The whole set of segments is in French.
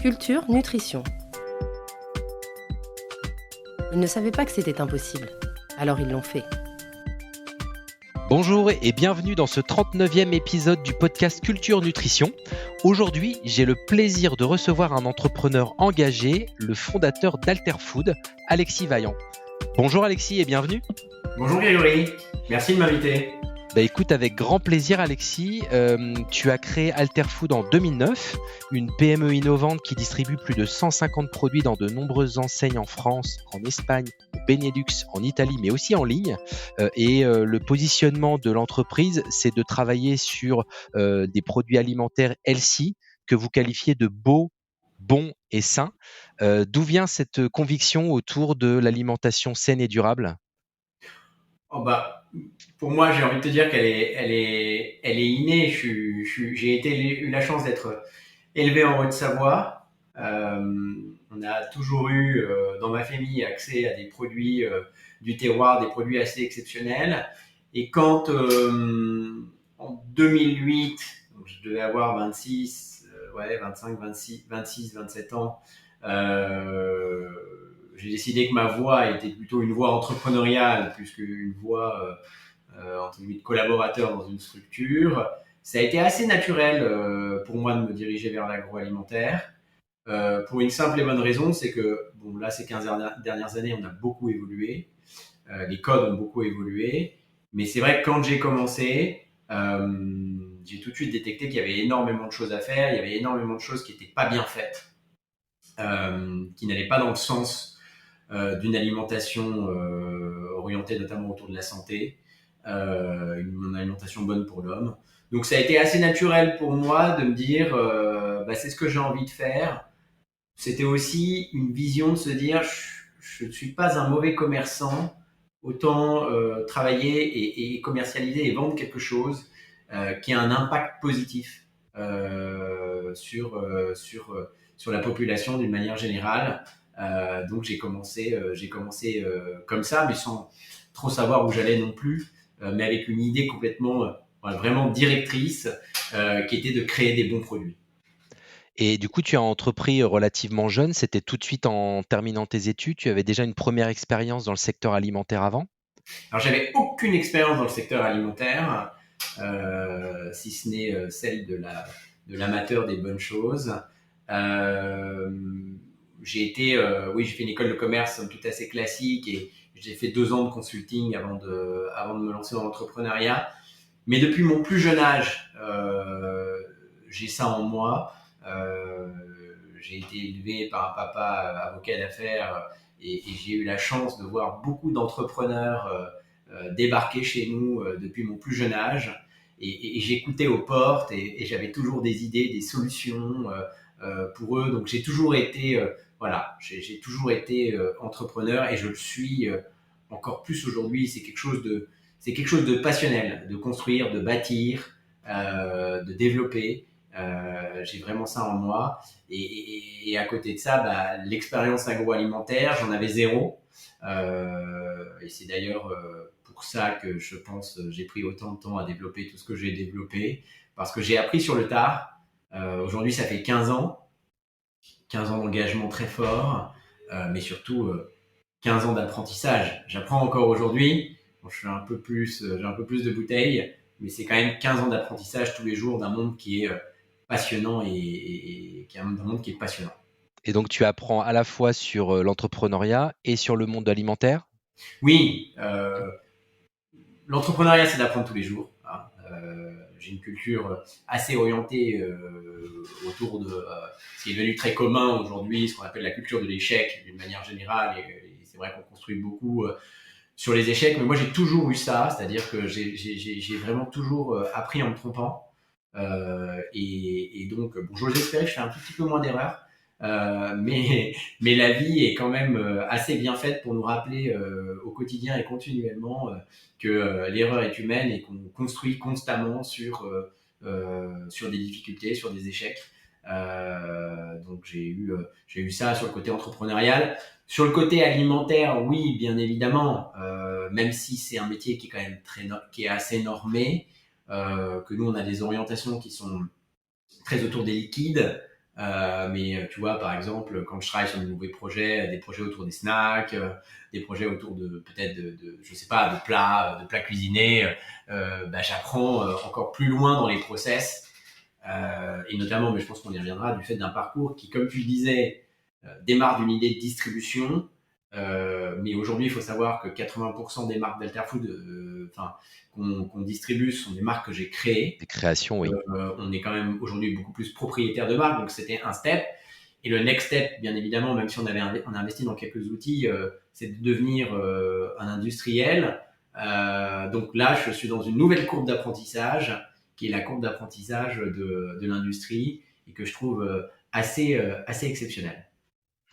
Culture, nutrition. Ils ne savaient pas que c'était impossible, alors ils l'ont fait. Bonjour et bienvenue dans ce 39e épisode du podcast Culture Nutrition. Aujourd'hui, j'ai le plaisir de recevoir un entrepreneur engagé, le fondateur d'Alterfood, Alexis Vaillant. Bonjour Alexis et bienvenue. Bonjour Grégory, merci de m'inviter. Écoute, avec grand plaisir Alexis, tu as créé Alterfood en 2009, une PME innovante qui distribue plus de 150 produits dans de nombreuses enseignes en France, en Espagne, au Benelux, en Italie, mais aussi en ligne. Le positionnement de l'entreprise, c'est de travailler sur des produits alimentaires healthy que vous qualifiez de beaux, bons et sains. D'où vient cette conviction autour de l'alimentation saine et durable ? Pour moi, j'ai envie de te dire qu'elle est innée. J'ai eu la chance d'être élevé en Haute-Savoie. On a toujours eu dans ma famille accès à des produits du terroir, des produits assez exceptionnels. Et quand en 2008, donc je devais avoir 25, 26, 27 ans, j'ai décidé que ma voie était plutôt une voie entrepreneuriale plus qu'une voie entre guillemets de collaborateur dans une structure. Ça a été assez naturel pour moi de me diriger vers l'agroalimentaire. Pour une simple et bonne raison, c'est que là, ces 15 dernières années, on a beaucoup évolué. Les codes ont beaucoup évolué. Mais c'est vrai que quand j'ai commencé, j'ai tout de suite détecté qu'il y avait énormément de choses à faire. Il y avait énormément de choses qui n'étaient pas bien faites, qui n'allaient pas dans le sens d'une alimentation orientée notamment autour de la santé, une alimentation bonne pour l'homme. Donc ça a été assez naturel pour moi de me dire c'est ce que j'ai envie de faire. C'était aussi une vision de se dire je ne suis pas un mauvais commerçant, autant travailler et commercialiser et vendre quelque chose qui a un impact positif sur la population d'une manière générale. Donc j'ai commencé comme ça, mais sans trop savoir où j'allais non plus, mais avec une idée complètement vraiment directrice qui était de créer des bons produits. Et du coup, tu as entrepris relativement jeune, c'était tout de suite en terminant tes études, tu avais déjà une première expérience dans le secteur alimentaire avant ? Alors j'avais aucune expérience dans le secteur alimentaire, si ce n'est celle de l'amateur des bonnes choses. J'ai fait une école de commerce tout assez classique et j'ai fait 2 ans de consulting avant de me lancer dans l'entrepreneuriat. Mais depuis mon plus jeune âge, j'ai ça en moi. J'ai été élevé par un papa avocat d'affaires et j'ai eu la chance de voir beaucoup d'entrepreneurs débarquer chez nous depuis mon plus jeune âge. Et j'écoutais aux portes et j'avais toujours des idées, des solutions pour eux. Donc j'ai toujours été j'ai toujours été entrepreneur et je le suis encore plus aujourd'hui. C'est quelque chose de passionnel, de construire, de bâtir, de développer. J'ai vraiment ça en moi. Et à côté de ça, l'expérience agroalimentaire, j'en avais zéro. Et c'est d'ailleurs pour ça que je pense j'ai pris autant de temps à développer tout ce que j'ai développé, parce que j'ai appris sur le tard. Aujourd'hui, ça fait 15 ans d'engagement très fort, mais surtout 15 ans d'apprentissage. J'apprends encore aujourd'hui. J'ai un peu plus de bouteilles, mais c'est quand même 15 ans d'apprentissage tous les jours d'un monde qui est passionnant et qui est un monde qui est passionnant. Et donc, tu apprends à la fois sur l'entrepreneuriat et sur le monde alimentaire ? Oui, l'entrepreneuriat, c'est d'apprendre tous les jours. J'ai une culture assez orientée autour de ce qui est devenu très commun aujourd'hui, ce qu'on appelle la culture de l'échec d'une manière générale. Et c'est vrai qu'on construit beaucoup sur les échecs, mais moi j'ai toujours eu ça, c'est-à-dire que j'ai vraiment toujours appris en me trompant. Et donc, j'ose espérer que je fais un tout petit peu moins d'erreurs. Mais la vie est quand même assez bien faite pour nous rappeler au quotidien et continuellement que l'erreur est humaine et qu'on construit constamment sur des difficultés, sur des échecs. Donc j'ai eu ça sur le côté entrepreneurial. Sur le côté alimentaire, oui, bien évidemment, même si c'est un métier qui est quand même qui est assez normé, que nous on a des orientations qui sont très autour des liquides. Mais tu vois, par exemple, quand je travaille sur de nouveaux projets, des projets autour des snacks, des projets autour de peut-être je sais pas, de plats cuisinés, j'apprends encore plus loin dans les process. Et notamment, mais je pense qu'on y reviendra, du fait d'un parcours qui, comme tu le disais, démarre d'une idée de distribution. Mais aujourd'hui, il faut savoir que 80% des marques d'Alterfood qu'on distribue sont des marques que j'ai créées. Des créations, oui. On est quand même aujourd'hui beaucoup plus propriétaire de marques, donc c'était un step. Et le next step, bien évidemment, même si on a investi dans quelques outils, c'est de devenir un industriel. Donc là, je suis dans une nouvelle courbe d'apprentissage, qui est la courbe d'apprentissage de l'industrie, et que je trouve assez exceptionnelle.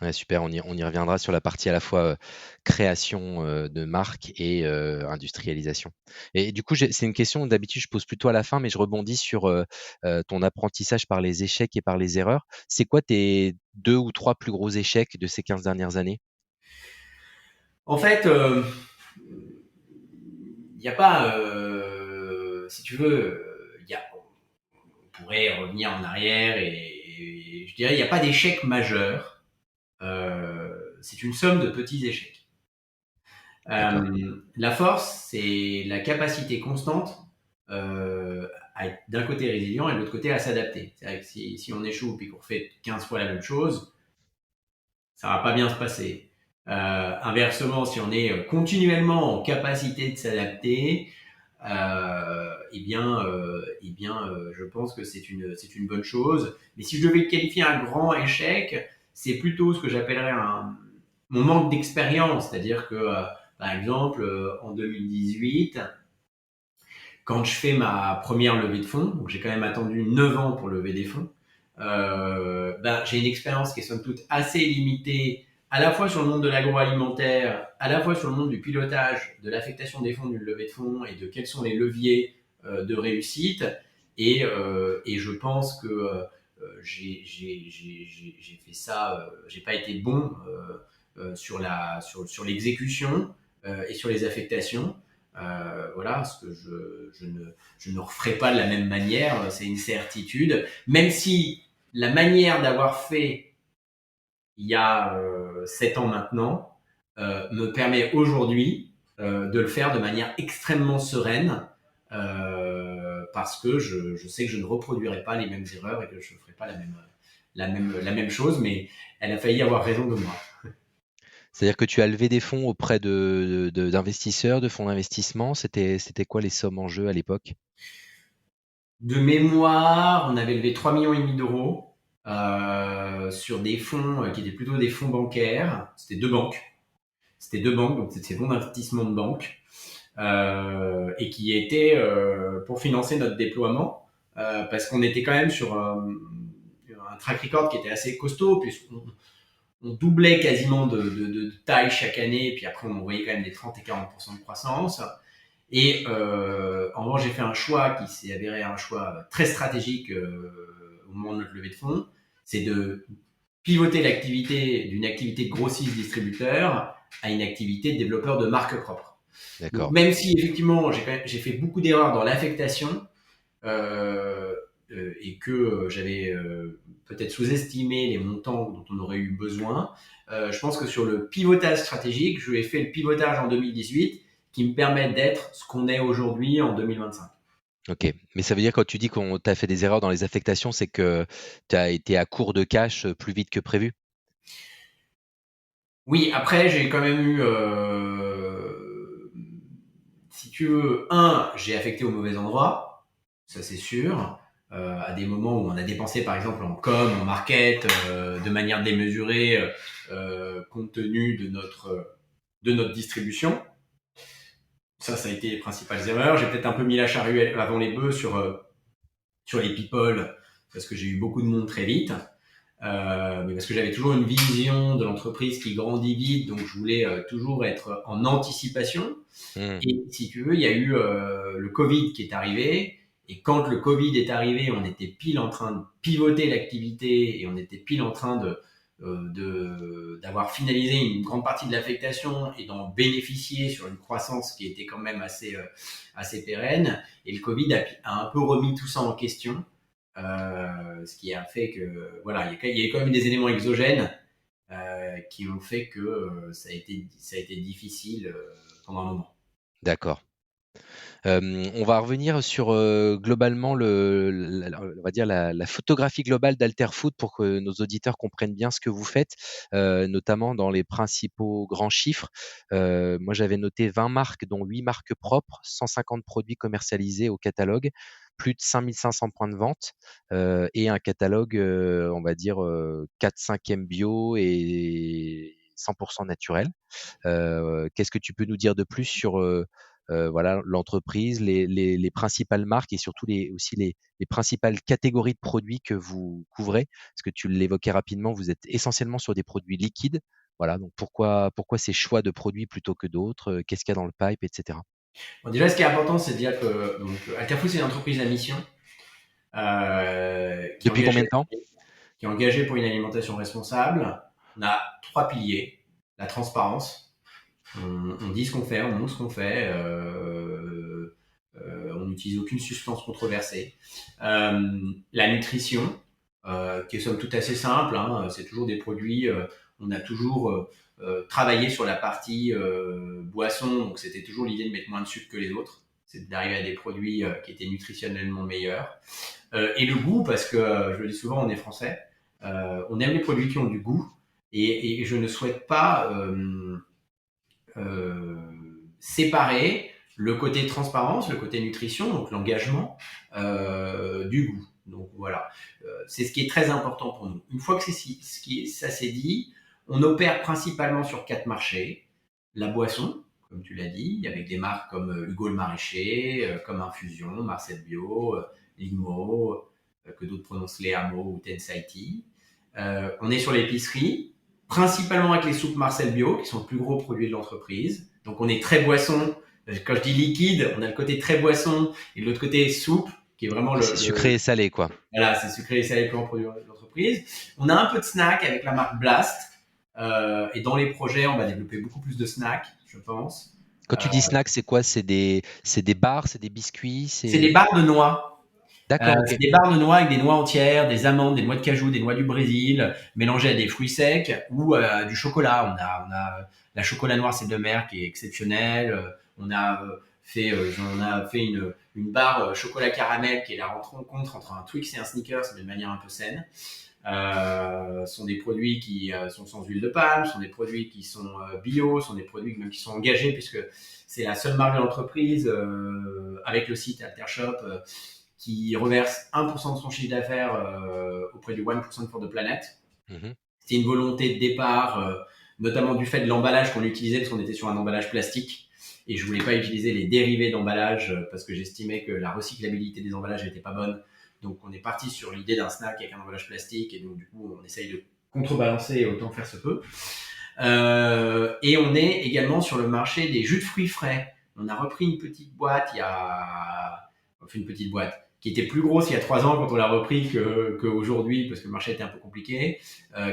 Ouais, super, on y reviendra sur la partie à la fois création de marque et industrialisation. Et du coup, c'est une question que d'habitude je pose plutôt à la fin, mais je rebondis sur ton apprentissage par les échecs et par les erreurs. C'est quoi tes 2 ou 3 plus gros échecs de ces 15 dernières années? En fait, il n'y a pas, si tu veux, on pourrait revenir en arrière et je dirais, il n'y a pas d'échec majeur. C'est une somme de petits échecs. D'accord. La force, c'est la capacité constante à être d'un côté résilient et de l'autre côté à s'adapter. C'est-à-dire que si on échoue puis qu'on refait 15 fois la même chose, ça va pas bien se passer. Inversement, si on est continuellement en capacité de s'adapter, je pense que c'est une bonne chose. Mais si je devais qualifier un grand échec, c'est plutôt ce que j'appellerais mon manque d'expérience. C'est-à-dire que, par exemple, en 2018, quand je fais ma première levée de fonds, donc j'ai quand même attendu 9 ans pour lever des fonds, j'ai une expérience qui est somme toute assez limitée, à la fois sur le monde de l'agroalimentaire, à la fois sur le monde du pilotage, de l'affectation des fonds d'une levée de fonds et de quels sont les leviers de réussite. Et je pense que j'ai fait ça, j'ai pas été bon sur l'exécution et sur les affectations. Voilà, ce que je ne referai pas de la même manière, c'est une certitude. Même si la manière d'avoir fait il y a 7 ans maintenant me permet aujourd'hui de le faire de manière extrêmement sereine parce que je sais que je ne reproduirai pas les mêmes erreurs et que je ne ferai pas la même chose, mais elle a failli avoir raison de moi. C'est-à-dire que tu as levé des fonds auprès d'investisseurs, de fonds d'investissement. C'était quoi les sommes en jeu à l'époque? De mémoire, on avait levé 3,5 millions d'euros sur des fonds qui étaient plutôt des fonds bancaires. C'était deux banques. Donc c'était fonds d'investissement de banque et qui étaient pour financer notre déploiement parce qu'on était quand même sur un track record qui était assez costaud puisqu'on on doublait quasiment de taille chaque année, puis après on voyait quand même des 30 et 40% de croissance. Et en revanche, j'ai fait un choix qui s'est avéré un choix très stratégique au moment de notre levée de fonds, c'est de pivoter l'activité d'une activité de grossiste distributeur à une activité de développeur de marque propre. Donc D'accord. même si effectivement j'ai fait beaucoup d'erreurs dans l'affectation et que j'avais peut-être sous-estimé les montants dont on aurait eu besoin, je pense que sur le pivotage stratégique, je lui ai fait le pivotage en 2018 qui me permet d'être ce qu'on est aujourd'hui en 2025. OK. Mais ça veut dire quand tu dis qu'on t'a fait des erreurs dans les affectations, c'est que tu as été à court de cash plus vite que prévu? Oui, après, j'ai quand même eu, si tu veux, j'ai affecté au mauvais endroit, ça c'est sûr, à des moments où on a dépensé par exemple en com, en market, de manière démesurée, compte tenu de notre distribution. Ça a été les principales erreurs. J'ai peut-être un peu mis la charrue avant les bœufs sur les people, parce que j'ai eu beaucoup de monde très vite. Mais parce que j'avais toujours une vision de l'entreprise qui grandit vite, donc je voulais toujours être en anticipation. Mmh. Et si tu veux, il y a eu le Covid qui est arrivé, et quand le Covid est arrivé, on était pile en train de pivoter l'activité et on était pile en train d'avoir finalisé une grande partie de l'affectation et d'en bénéficier sur une croissance qui était quand même assez pérenne. Et le Covid a un peu remis tout ça en question. Ce qui a fait que voilà, il y a quand même des éléments exogènes qui ont fait que ça a été difficile pendant un moment. D'accord. On va revenir sur globalement on va dire la photographie globale d'Alterfood pour que nos auditeurs comprennent bien ce que vous faites, notamment dans les principaux grands chiffres. Moi, j'avais noté 20 marques, dont 8 marques propres, 150 produits commercialisés au catalogue, plus de 5500 points de vente et un catalogue, on va dire 4/5e bio et 100% naturel. Qu'est-ce que tu peux nous dire de plus sur voilà, l'entreprise, les principales marques et surtout aussi les principales catégories de produits que vous couvrez? Parce que tu l'évoquais rapidement, vous êtes essentiellement sur des produits liquides. Voilà, donc pourquoi ces choix de produits plutôt que d'autres? Qu'est-ce qu'il y a dans le pipe, etc. Bon, déjà, ce qui est important, c'est de dire que donc, Alterfood, c'est une entreprise à mission Depuis combien de temps? qui est engagée pour une alimentation responsable. On a 3 piliers. La transparence. On dit ce qu'on fait, on montre ce qu'on fait. On n'utilise aucune substance controversée. La nutrition, qui est somme toute assez simple. Hein, c'est toujours des produits. On a toujours travaillé sur la partie boisson, donc c'était toujours l'idée de mettre moins de sucre que les autres. C'est d'arriver à des produits qui étaient nutritionnellement meilleurs. Et le goût, parce que je le dis souvent, on est français. On aime les produits qui ont du goût. Et je ne souhaite pas séparer le côté transparence, le côté nutrition, donc l'engagement, du goût. Donc voilà, c'est ce qui est très important pour nous. Une fois que ça s'est dit, on opère principalement sur 4 marchés. La boisson, comme tu l'as dit, avec des marques comme Hugo le Maraîcher, comme Infusion, Marcel Bio, Limo, que d'autres prononcent Léamo ou Tensaiti. On est sur l'épicerie, principalement avec les soupes Marcel Bio, qui sont le plus gros produit de l'entreprise. Donc on est très boisson. Quand je dis liquide, on a le côté très boisson et de l'autre côté soupe, qui est vraiment C'est sucré et salé, quoi. Voilà, c'est sucré et salé le plus grand produit de l'entreprise. On a un peu de snack avec la marque Blast. Et dans les projets, on va développer beaucoup plus de snacks, je pense. Quand tu dis snack, c'est quoi? C'est des bars, c'est des biscuits, C'est des barres de noix. D'accord, ok. C'est des barres de noix avec des noix entières, des amandes, des noix de cajou, des noix du Brésil, mélangées à des fruits secs ou du chocolat. On a la chocolat noir c'est de mer qui est exceptionnelle. On a on a fait une barre chocolat caramel qui est la rencontre entre un Twix et un Snickers, mais de manière un peu saine. Sont des produits qui sont sans huile de palme, sont des produits qui sont bio, sont des produits même qui sont engagés puisque c'est la seule marque de l'entreprise avec le site Altershop qui reverse 1% de son chiffre d'affaires auprès du 1% for the Planet. Mhm. C'était une volonté de départ, notamment du fait de l'emballage qu'on utilisait, parce qu'on était sur un emballage plastique. Et je voulais pas utiliser les dérivés d'emballage parce que j'estimais que la recyclabilité des emballages n'était pas bonne. Donc on est parti sur l'idée d'un snack avec un emballage plastique. Et donc du coup, on essaye de contrebalancer autant faire se peut. Et on est également sur le marché des jus de fruits frais. On a repris une petite boîte une petite boîte qui était plus grosse il y a 3 ans quand on l'a repris qu'aujourd'hui parce que le marché était un peu compliqué,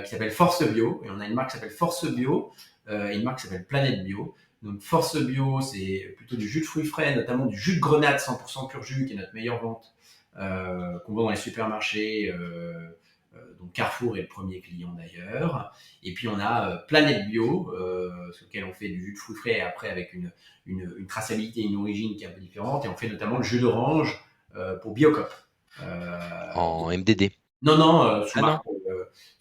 qui s'appelle Force Bio. Et on a une marque qui s'appelle Force Bio et une marque qui s'appelle Planète Bio. Donc Force Bio, c'est plutôt du jus de fruits frais, notamment du jus de grenade 100% pur jus, qui est notre meilleure vente, qu'on vend dans les supermarchés. Donc Carrefour est le premier client d'ailleurs. Et puis on a Planète Bio, sur lequel on fait du jus de fruits frais et après avec une traçabilité et une origine qui est un peu différente. Et on fait notamment le jus d'orange pour Biocop. En MDD. Non, non.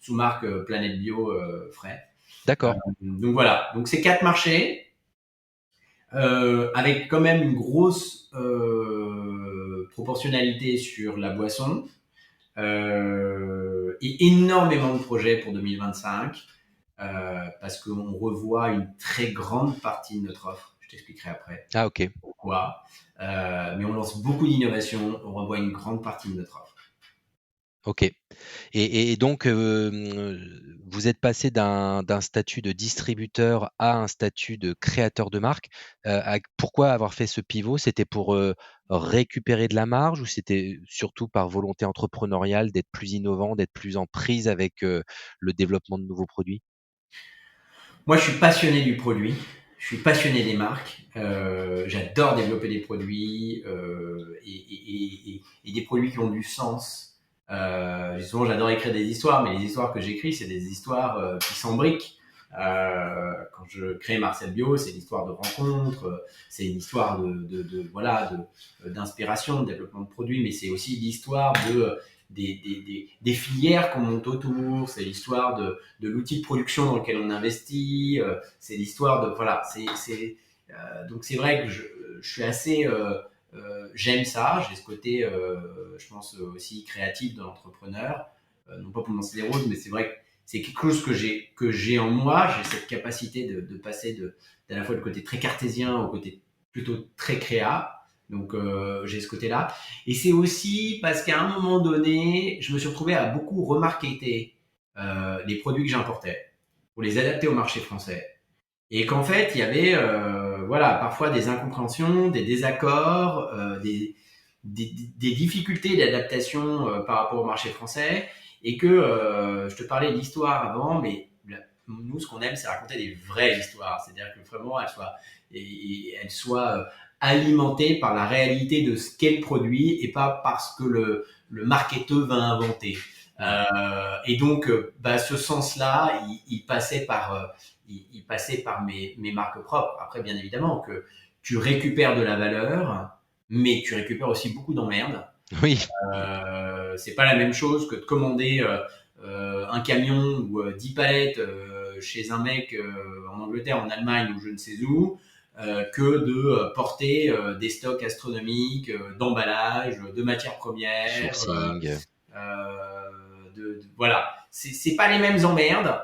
sous marque Planète Bio frais. D'accord. Donc voilà, donc c'est 4 marchés. Avec quand même une grosse proportionnalité sur la boisson et énormément de projets pour 2025 parce qu'on revoit une très grande partie de notre offre. Je t'expliquerai après. Ah, ok. Pourquoi. Mais on lance beaucoup d'innovations, on revoit une grande partie de notre offre. Ok. Et donc, vous êtes passé d'un statut de distributeur à un statut de créateur de marque. Pourquoi avoir fait ce pivot? C'était pour récupérer de la marge ou c'était surtout par volonté entrepreneuriale d'être plus innovant, d'être plus en prise avec le développement de nouveaux produits? Moi, je suis passionné du produit. Je suis passionné des marques. J'adore développer des produits et des produits qui ont du sens. Souvent, j'adore écrire des histoires, mais les histoires que j'écris, c'est des histoires qui s'embriquent. Quand je crée Marcel Bio, c'est l'histoire de rencontres, c'est une histoire d'inspiration, de développement de produits, mais c'est aussi l'histoire des filières qu'on monte autour, c'est l'histoire de l'outil de production dans lequel on investit, c'est l'histoire de donc c'est vrai que je suis assez j'aime ça, j'ai ce côté je pense aussi créatif de l'entrepreneur, non pas pour me lancer des roses, mais c'est vrai que c'est quelque chose que j'ai en moi. J'ai cette capacité de passer d'à la fois le côté très cartésien au côté plutôt très créa. Donc j'ai ce côté-là. Et c'est aussi parce qu'à un moment donné, je me suis retrouvé à beaucoup remarketer les produits que j'importais pour les adapter au marché français. Et qu'en fait, il y avait parfois des incompréhensions, des désaccords, des difficultés d'adaptation par rapport au marché français. Et que je te parlais de l'histoire avant, mais nous, ce qu'on aime, c'est raconter des vraies histoires. C'est-à-dire que vraiment, elles soient alimentées par la réalité de ce qu'est le produit et pas parce que le marketeur va inventer. Et donc, ce sens-là, il passait par mes marques propres. Après, bien évidemment, que tu récupères de la valeur, mais tu récupères aussi beaucoup d'emmerdes. Oui. C'est pas la même chose que de commander un camion ou 10 palettes chez un mec en Angleterre, en Allemagne ou je ne sais où, que de porter des stocks astronomiques d'emballage, de matières premières. Sourcing. Voilà, c'est pas les mêmes emmerdes.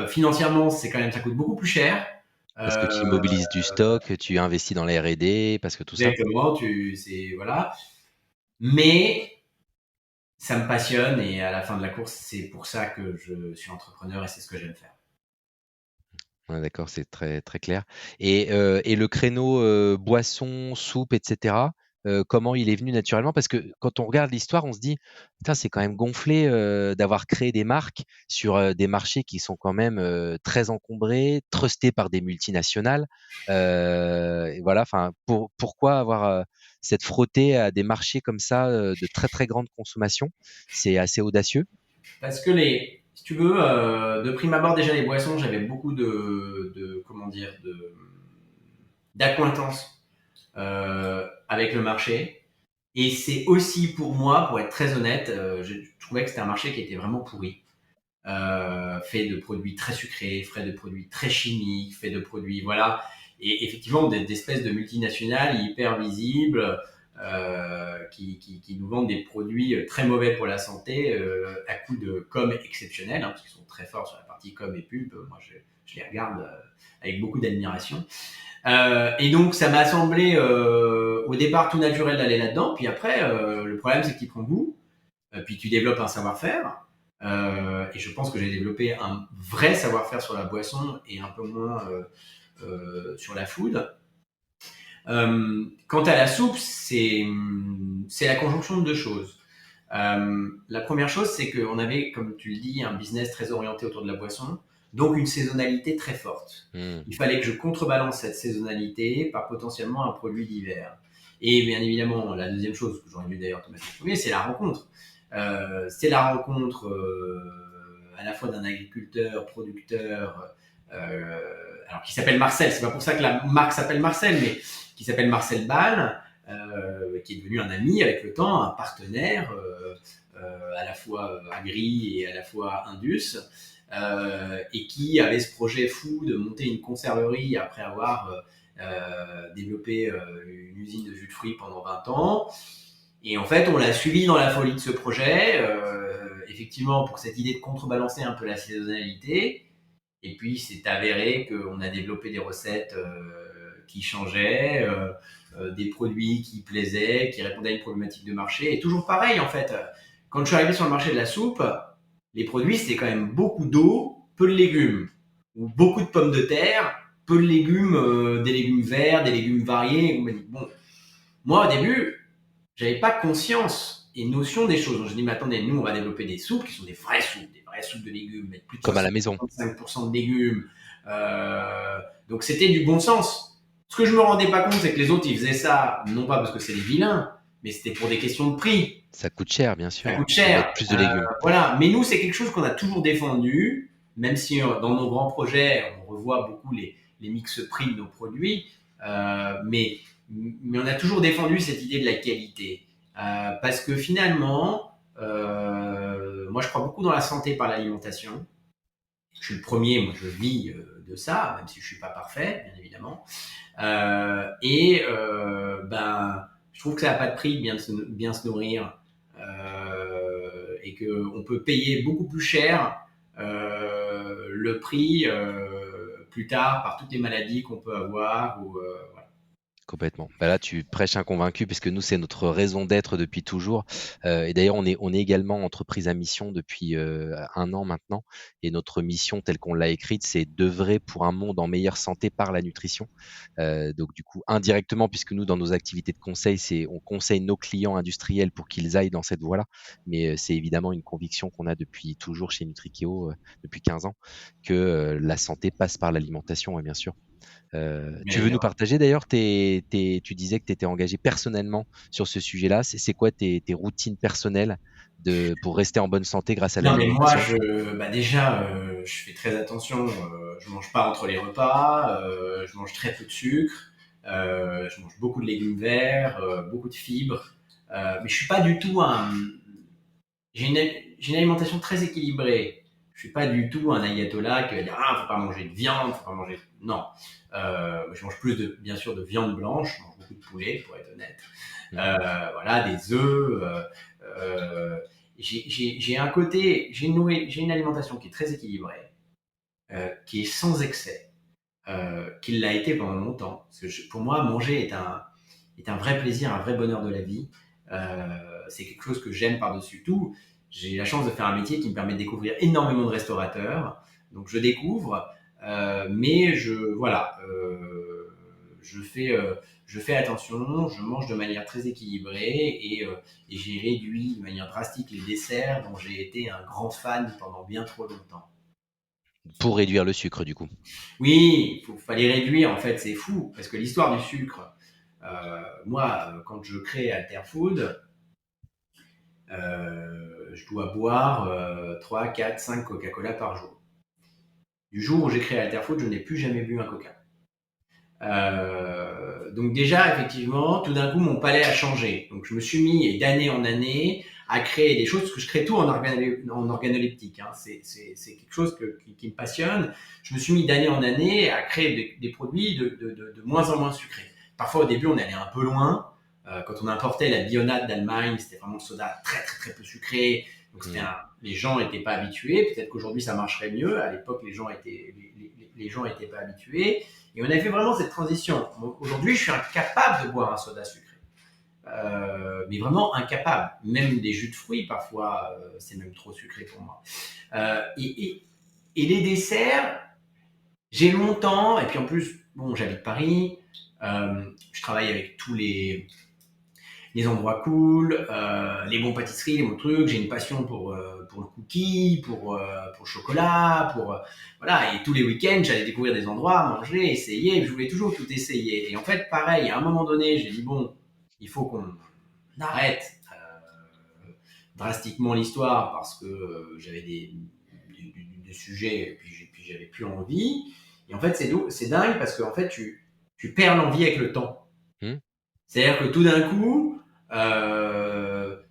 Financièrement, ça coûte beaucoup plus cher. Parce que tu immobilises du stock, tu investis dans la R&D, parce que tout ça. Exactement, voilà. Mais ça me passionne et à la fin de la course, c'est pour ça que je suis entrepreneur et c'est ce que j'aime faire. Ouais, d'accord, c'est très, très clair. Et le créneau boisson, soupe, etc., comment il est venu naturellement? Parce que quand on regarde l'histoire, on se dit, putain, c'est quand même gonflé d'avoir créé des marques sur des marchés qui sont quand même très encombrés, trustés par des multinationales. Et voilà, enfin, pourquoi avoir cette frottée à des marchés comme ça de très, très grande consommation? C'est assez audacieux. Parce que si tu veux, de prime abord, déjà les boissons, j'avais beaucoup d'acquaintance avec le marché. Et c'est aussi pour moi, pour être très honnête, je trouvais que c'était un marché qui était vraiment pourri. Fait de produits très sucrés, fait de produits très chimiques, fait de produits, voilà. Et effectivement, d'espèces de multinationales hyper visibles qui nous vendent des produits très mauvais pour la santé à coup de com exceptionnels, parce qu'ils sont très forts sur la partie com et pub. Moi, je les regarde avec beaucoup d'admiration. Et donc, ça m'a semblé au départ tout naturel d'aller là-dedans. Puis après, le problème, c'est que tu prends goût. Puis tu développes un savoir-faire. Et je pense que j'ai développé un vrai savoir-faire sur la boisson et un peu moins sur la food. Quant à la soupe, c'est la conjonction de deux choses. La première chose, c'est qu'on avait, comme tu le dis, un business très orienté autour de la boisson, donc une saisonnalité très forte. Il fallait que je contrebalance cette saisonnalité par potentiellement un produit d'hiver. Et bien évidemment, la deuxième chose, que j'aurais dû d'ailleurs te mettre en premier, c'est la rencontre. C'est la rencontre à la fois d'un agriculteur, producteur, alors qui s'appelle Marcel. C'est pas pour ça que la marque s'appelle Marcel, mais qui s'appelle Marcel Ball, qui est devenu un ami avec le temps, un partenaire à la fois agri et à la fois indus, et qui avait ce projet fou de monter une conserverie après avoir développé une usine de jus de fruits pendant 20 ans. Et en fait, on l'a suivi dans la folie de ce projet, effectivement pour cette idée de contrebalancer un peu la saisonnalité. Et puis, c'est avéré qu'on a développé des recettes qui changeaient, des produits qui plaisaient, qui répondaient à une problématique de marché. Et toujours pareil, en fait, quand je suis arrivé sur le marché de la soupe, les produits, c'était quand même beaucoup d'eau, peu de légumes, ou beaucoup de pommes de terre, peu de légumes, des légumes verts, des légumes variés. Bon, moi, au début, j'avais pas conscience et notion des choses. Donc, je dis, mais attendez, nous, on va développer des soupes qui sont des vraies soupes de légumes, avec plus de Comme à la maison. 65% de légumes. Donc, c'était du bon sens. Ce que je me rendais pas compte, c'est que les autres, ils faisaient ça, non pas parce que c'est des vilains, mais c'était pour des questions de prix. Ça coûte cher, bien Ça sûr, coûte de mettre cher. plus de légumes. Voilà. Mais nous, c'est quelque chose qu'on a toujours défendu, même si dans nos grands projets, on revoit beaucoup les mix prix de nos produits. Mais on a toujours défendu cette idée de la qualité. Parce que finalement, moi, je crois beaucoup dans la santé par l'alimentation. Je suis le premier, moi, je vis de ça, même si je suis pas parfait, bien évidemment. Je trouve que ça n'a pas de prix de bien se nourrir et qu'on peut payer beaucoup plus cher le prix plus tard par toutes les maladies qu'on peut avoir. Voilà. Complètement. Bah là, tu prêches un convaincu, puisque nous, c'est notre raison d'être depuis toujours. Et d'ailleurs, on est également entreprise à mission depuis 1 an maintenant. Et notre mission, telle qu'on l'a écrite, c'est d'œuvrer pour un monde en meilleure santé par la nutrition. Donc, du coup, indirectement, puisque nous, dans nos activités de conseil, on conseille nos clients industriels pour qu'ils aillent dans cette voie-là. Mais c'est évidemment une conviction qu'on a depuis toujours chez Nutrikeo, depuis 15 ans, que la santé passe par l'alimentation, ouais, bien sûr. Bien Tu veux nous évidemment. partager d'ailleurs, tu disais que tu étais engagé personnellement sur ce sujet-là. C'est quoi tes routines personnelles pour rester en bonne santé grâce à Non, mais moi, l'alimentation? déjà, je fais très attention. Je mange pas entre les repas. Je mange très peu de sucre. Je mange beaucoup de légumes verts, beaucoup de fibres. Mais je suis pas du tout un. J'ai une alimentation très équilibrée. Je suis pas du tout un ayatollah qui va dire ah faut pas manger de viande, faut pas manger. Non, je mange plus bien sûr de viande blanche. Je mange beaucoup de poulet pour être honnête. Voilà, des œufs. J'ai un côté, j'ai une alimentation qui est très équilibrée, qui est sans excès, qui l'a été pendant longtemps. Parce que pour moi, manger est un vrai plaisir, un vrai bonheur de la vie. C'est quelque chose que j'aime par-dessus tout. J'ai la chance de faire un métier qui me permet de découvrir énormément de restaurateurs. Donc je découvre, mais je fais attention, je mange de manière très équilibrée et j'ai réduit de manière drastique les desserts dont j'ai été un grand fan pendant bien trop longtemps. Pour réduire le sucre, du coup. Oui, il fallait réduire, en fait, c'est fou, parce que l'histoire du sucre, moi, quand je crée Alter Food, je dois boire 3, 4, 5 Coca-Cola par jour. Du jour où j'ai créé Alter Food, je n'ai plus jamais bu un Coca. Donc déjà, effectivement, tout d'un coup, mon palais a changé. Donc je me suis mis, et d'année en année, à créer des choses, parce que je crée tout en organoleptique. Hein. C'est quelque chose qui me passionne. Je me suis mis d'année en année à créer des produits de moins en moins sucrés. Parfois, au début, on allait un peu loin. Quand on importait la Bionade d'Allemagne, c'était vraiment le soda très, très, très peu sucré. Donc les gens n'étaient pas habitués. Peut-être qu'aujourd'hui, ça marcherait mieux. À l'époque, les gens étaient pas habitués. Et on a fait vraiment cette transition. Aujourd'hui, je suis incapable de boire un soda sucré. Mais vraiment incapable. Même des jus de fruits, parfois, c'est même trop sucré pour moi. Et les desserts, j'ai longtemps, et puis en plus, bon, j'habite Paris, je travaille avec tous les endroits cool, les bons pâtisseries, les bons trucs. J'ai une passion pour le cookie, pour le chocolat, voilà. Et tous les week-ends, j'allais découvrir des endroits, manger, essayer. Je voulais toujours tout essayer. Et en fait, pareil, à un moment donné, j'ai dit bon, il faut qu'on arrête drastiquement l'histoire parce que j'avais des sujets et puis j'avais plus envie. Et en fait, c'est dingue parce que en fait, tu perds l'envie avec le temps. C'est-à-dire que tout d'un coup,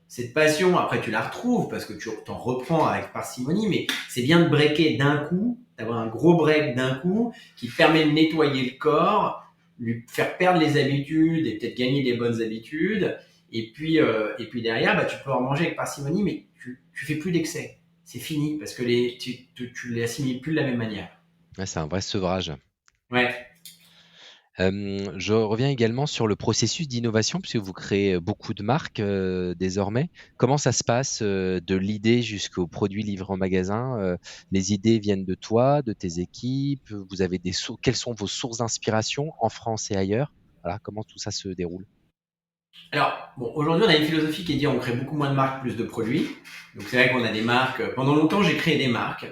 cette passion, après tu la retrouves parce que tu t'en reprends avec parcimonie, mais c'est bien de breaker d'un coup, d'avoir un gros break d'un coup qui te permet de nettoyer le corps, lui faire perdre les habitudes et peut-être gagner des bonnes habitudes. Et puis derrière, tu peux en manger avec parcimonie, mais tu fais plus d'excès. C'est fini parce que tu les assimiles plus de la même manière. Ouais, c'est un vrai sevrage. Ouais. Je reviens également sur le processus d'innovation, puisque vous créez beaucoup de marques désormais. Comment ça se passe de l'idée jusqu'au produit livré en magasin? Les idées viennent de toi, de tes équipes? Vous avez quelles sont vos sources d'inspiration en France et ailleurs? Voilà, comment tout ça se déroule? Alors, bon, aujourd'hui, on a une philosophie qui est de dire on crée beaucoup moins de marques, plus de produits. Donc, c'est vrai qu'on a des marques. Pendant longtemps, j'ai créé des marques.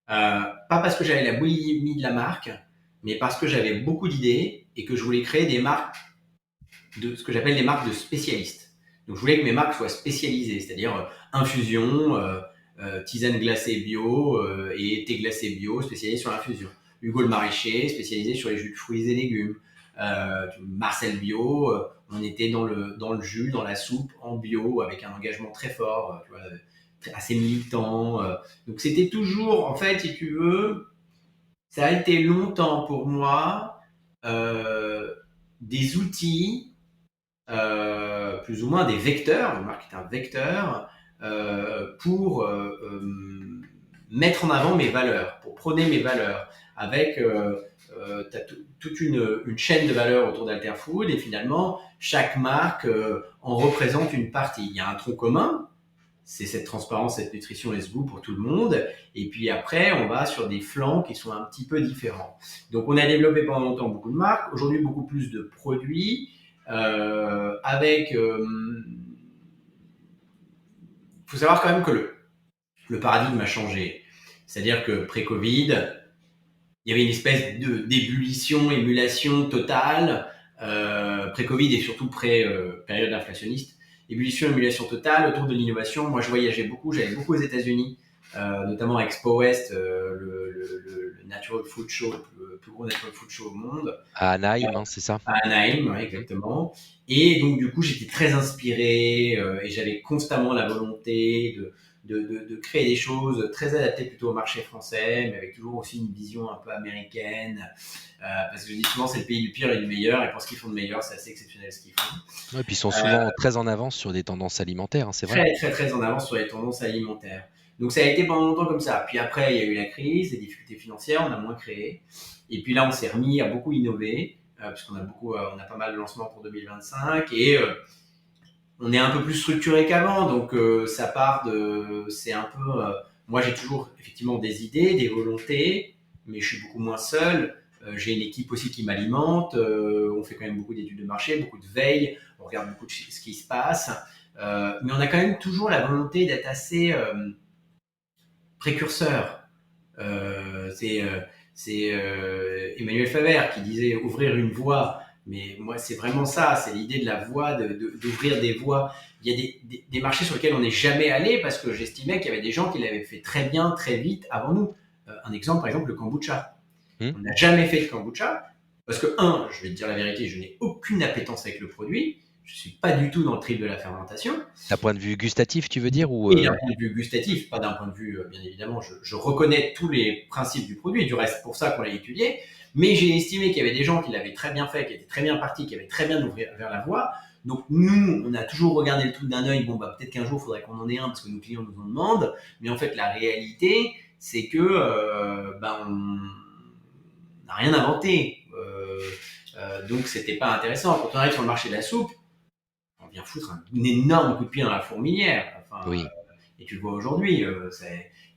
Pas parce que j'avais la boulimie de la marque, mais parce que j'avais beaucoup d'idées et que je voulais créer des marques de ce que j'appelle des marques de spécialistes. Donc je voulais que mes marques soient spécialisées, c'est-à-dire infusion, tisane glacée bio et thé glacé bio spécialisé sur l'infusion. Hugo le Maraîcher spécialisé sur les jus de fruits et légumes. Marcel Bio, on était dans le jus, dans la soupe en bio avec un engagement très fort, tu vois, assez militant. Donc c'était toujours, en fait, si tu veux, ça a été longtemps pour moi des outils, plus ou moins des vecteurs, une marque est un vecteur, pour mettre en avant mes valeurs, pour prôner mes valeurs, avec tu as toute une chaîne de valeurs autour d'Alterfood et finalement, chaque marque en représente une partie. Il y a un tronc commun, c'est cette transparence, cette nutrition et ce goût pour tout le monde. Et puis après, on va sur des flancs qui sont un petit peu différents. Donc, on a développé pendant longtemps beaucoup de marques. Aujourd'hui, beaucoup plus de produits avec... faut savoir quand même que le paradigme a changé. C'est-à-dire que pré-Covid, il y avait une espèce d'ébullition, émulation totale, pré-Covid et surtout pré-période inflationniste. Ébullition, émulation totale autour de l'innovation. Moi, je voyageais beaucoup, j'allais beaucoup aux États-Unis, notamment à Expo West, le Natural Food Show, le plus gros Natural Food Show au monde. À Anaheim, c'est ça? À Anaheim, ouais, exactement. Et donc, du coup, j'étais très inspiré et j'avais constamment la volonté de créer des choses très adaptées plutôt au marché français, mais avec toujours aussi une vision un peu américaine. Parce que je dis souvent, c'est le pays du pire et du meilleur, et pour ce qu'ils font de meilleur, c'est assez exceptionnel ce qu'ils font. Ouais, puis ils sont souvent très en avance sur des tendances alimentaires, hein, c'est vrai. Très, très, très en avance sur les tendances alimentaires. Donc ça a été pendant longtemps comme ça. Puis après, il y a eu la crise, les difficultés financières, on a moins créé. Et puis là, on s'est remis à beaucoup innover, puisqu'on a on a pas mal de lancements pour 2025, et on est un peu plus structuré qu'avant. Donc ça part c'est un peu, moi j'ai toujours effectivement des idées, des volontés, mais je suis beaucoup moins seul. J'ai une équipe aussi qui m'alimente. On fait quand même beaucoup d'études de marché, beaucoup de veille. On regarde beaucoup de ce qui se passe. Mais on a quand même toujours la volonté d'être assez précurseur. C'est Emmanuel Faber qui disait ouvrir une voie. Mais moi, c'est vraiment ça. C'est l'idée de la voie, d'ouvrir des voies. Il y a des marchés sur lesquels on n'est jamais allé parce que j'estimais qu'il y avait des gens qui l'avaient fait très bien, très vite avant nous. Un exemple, par exemple, le kombucha. On n'a jamais fait de kombucha parce que, je vais te dire la vérité, je n'ai aucune appétence avec le produit. Je ne suis pas du tout dans le trip de la fermentation. D'un point de vue gustatif, tu veux dire ou Oui, d'un point de vue gustatif, pas d'un point de vue, bien évidemment, je reconnais tous les principes du produit, du reste, pour ça qu'on l'a étudié, mais j'ai estimé qu'il y avait des gens qui l'avaient très bien fait, qui étaient très bien partis, qui avaient très bien ouvert vers la voie. Donc nous, on a toujours regardé le truc d'un œil, peut-être qu'un jour, il faudrait qu'on en ait un parce que nos clients nous en demandent, mais en fait, la réalité, c'est que on n'a rien inventé. Donc, c'était pas intéressant. Quand on arrive sur le marché de la soupe, on vient foutre un énorme coup de pied dans la fourmilière. Oui. Et tu le vois aujourd'hui.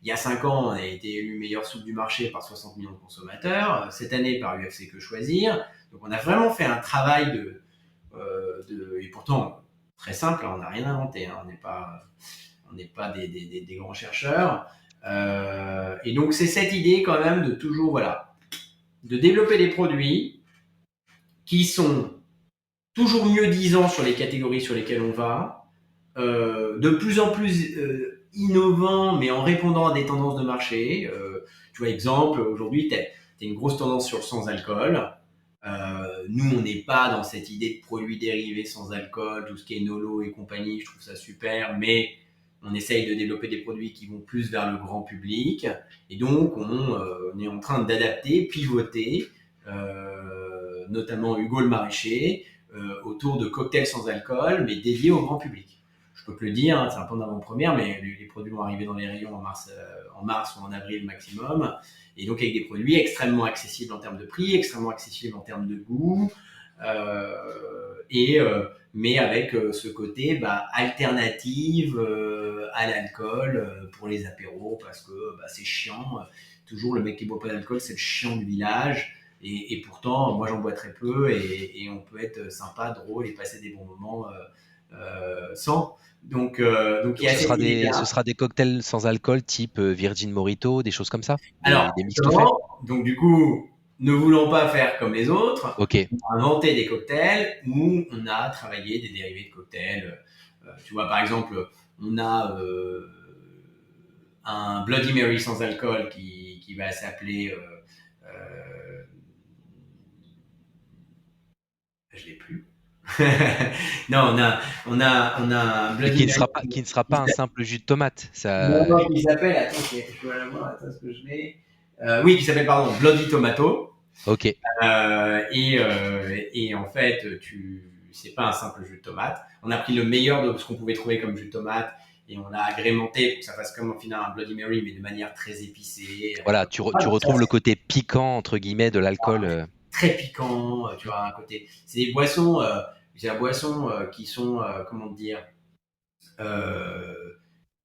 Il y a 5 ans, on a été élu meilleure soupe du marché par 60 millions de consommateurs. Cette année, par UFC Que Choisir. Donc, on a vraiment fait un travail et pourtant, très simple, on n'a rien inventé. On n'est pas des grands chercheurs. Et donc, c'est cette idée quand même de toujours, de développer des produits qui sont toujours mieux disant sur les catégories sur lesquelles on va, de plus en plus innovant, mais en répondant à des tendances de marché. Tu vois, exemple, aujourd'hui, tu as une grosse tendance sur le sans-alcool. Nous, on n'est pas dans cette idée de produits dérivés sans alcool, tout ce qui est Nolo et compagnie, je trouve ça super, mais on essaye de développer des produits qui vont plus vers le grand public. Et donc, on est en train d'adapter, pivoter, notamment Hugo le Maraîcher, autour de cocktails sans alcool, mais dédiés au grand public. Je peux te le dire, c'est un peu en avant-première, mais les produits vont arriver dans les rayons en mars ou en avril maximum. Et donc avec des produits extrêmement accessibles en termes de prix, extrêmement accessibles en termes de goût, mais avec ce côté alternative à l'alcool pour les apéros, parce que c'est chiant. Toujours, le mec qui boit pas d'alcool, c'est le chiant du village. Et pourtant, moi, j'en bois très peu et on peut être sympa, drôle et passer des bons moments sans. Donc ce sera des cocktails sans alcool type Virgin Morito, des choses comme ça. Alors, des mix tout faits. donc du coup, ne voulant pas faire comme les autres, Ok. on a inventé des cocktails où on a travaillé des dérivés de cocktails. Tu vois, par exemple, on a un Bloody Mary sans alcool qui va s'appeler. Je l'ai plus. Non, on a un Et Bloody Mary qui ne sera pas un simple jus de tomate. non, Ça, non, qui s'appelle, attends, je dois l'avoir, attends, ce que je l'ai. Oui, qui s'appelle, pardon, Bloody Tomato. ok. Et en fait, c'est pas un simple jus de tomate. On a pris le meilleur de ce qu'on pouvait trouver comme jus de tomate et on l'a agrémenté pour que ça fasse comme au final un Bloody Mary, mais de manière très épicée. Voilà, tu retrouves le côté piquant, entre guillemets, de l'alcool. Très piquant, tu vois, à côté. C'est des boissons qui sont, comment dire, euh,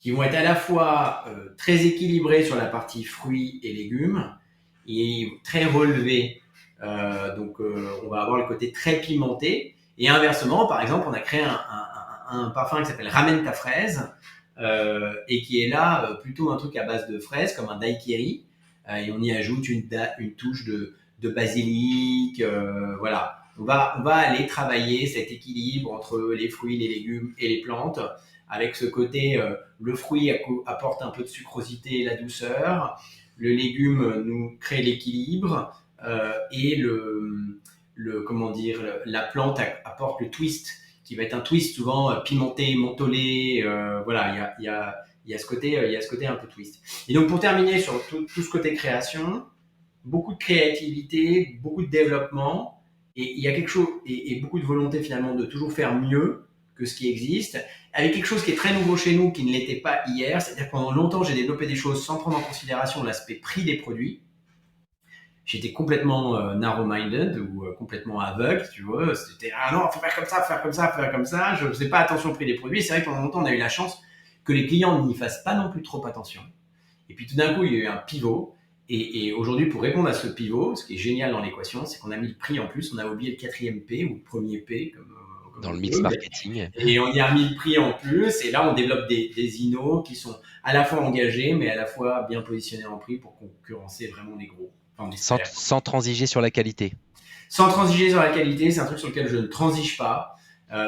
qui vont être à la fois très équilibrées sur la partie fruits et légumes et très relevées. Donc, on va avoir le côté très pimenté. Et inversement, par exemple, on a créé un parfum qui s'appelle Ramène ta fraise et qui est là plutôt un truc à base de fraises, comme un daiquiri. Et on y ajoute une touche de basilic. Voilà. On va aller travailler cet équilibre entre les fruits, les légumes et les plantes avec ce côté, le fruit apporte un peu de sucrosité et la douceur, le légume nous crée l'équilibre et comment dire, la plante apporte le twist, qui va être un twist souvent pimenté, mentholé, voilà, il y a ce côté, il y a ce côté un peu twist. Et donc pour terminer sur tout ce côté création, beaucoup de créativité, beaucoup de développement, et il y a quelque chose, et beaucoup de volonté finalement de toujours faire mieux que ce qui existe, avec quelque chose qui est très nouveau chez nous, qui ne l'était pas hier, c'est-à-dire que pendant longtemps j'ai développé des choses sans prendre en considération l'aspect prix des produits. J'étais complètement narrow-minded ou complètement aveugle, tu vois. C'était ah non, faut faire comme ça, faut faire comme ça, faut faire comme ça. Je faisais pas attention au prix des produits. C'est vrai que pendant longtemps on a eu la chance que les clients n'y fassent pas non plus trop attention. Et puis tout d'un coup, il y a eu un pivot. Et aujourd'hui, pour répondre à ce pivot, ce qui est génial dans l'équation, c'est qu'on a mis le prix en plus. On a oublié le quatrième P ou le premier P, comme Dans on le dit. mix marketing. Et on y a mis le prix en plus. Et là, on développe des innos qui sont à la fois engagés, mais à la fois bien positionnés en prix pour concurrencer vraiment les gros. Enfin, on espère. Sans transiger sur la qualité. Sans transiger sur la qualité, c'est un truc sur lequel je ne transige pas,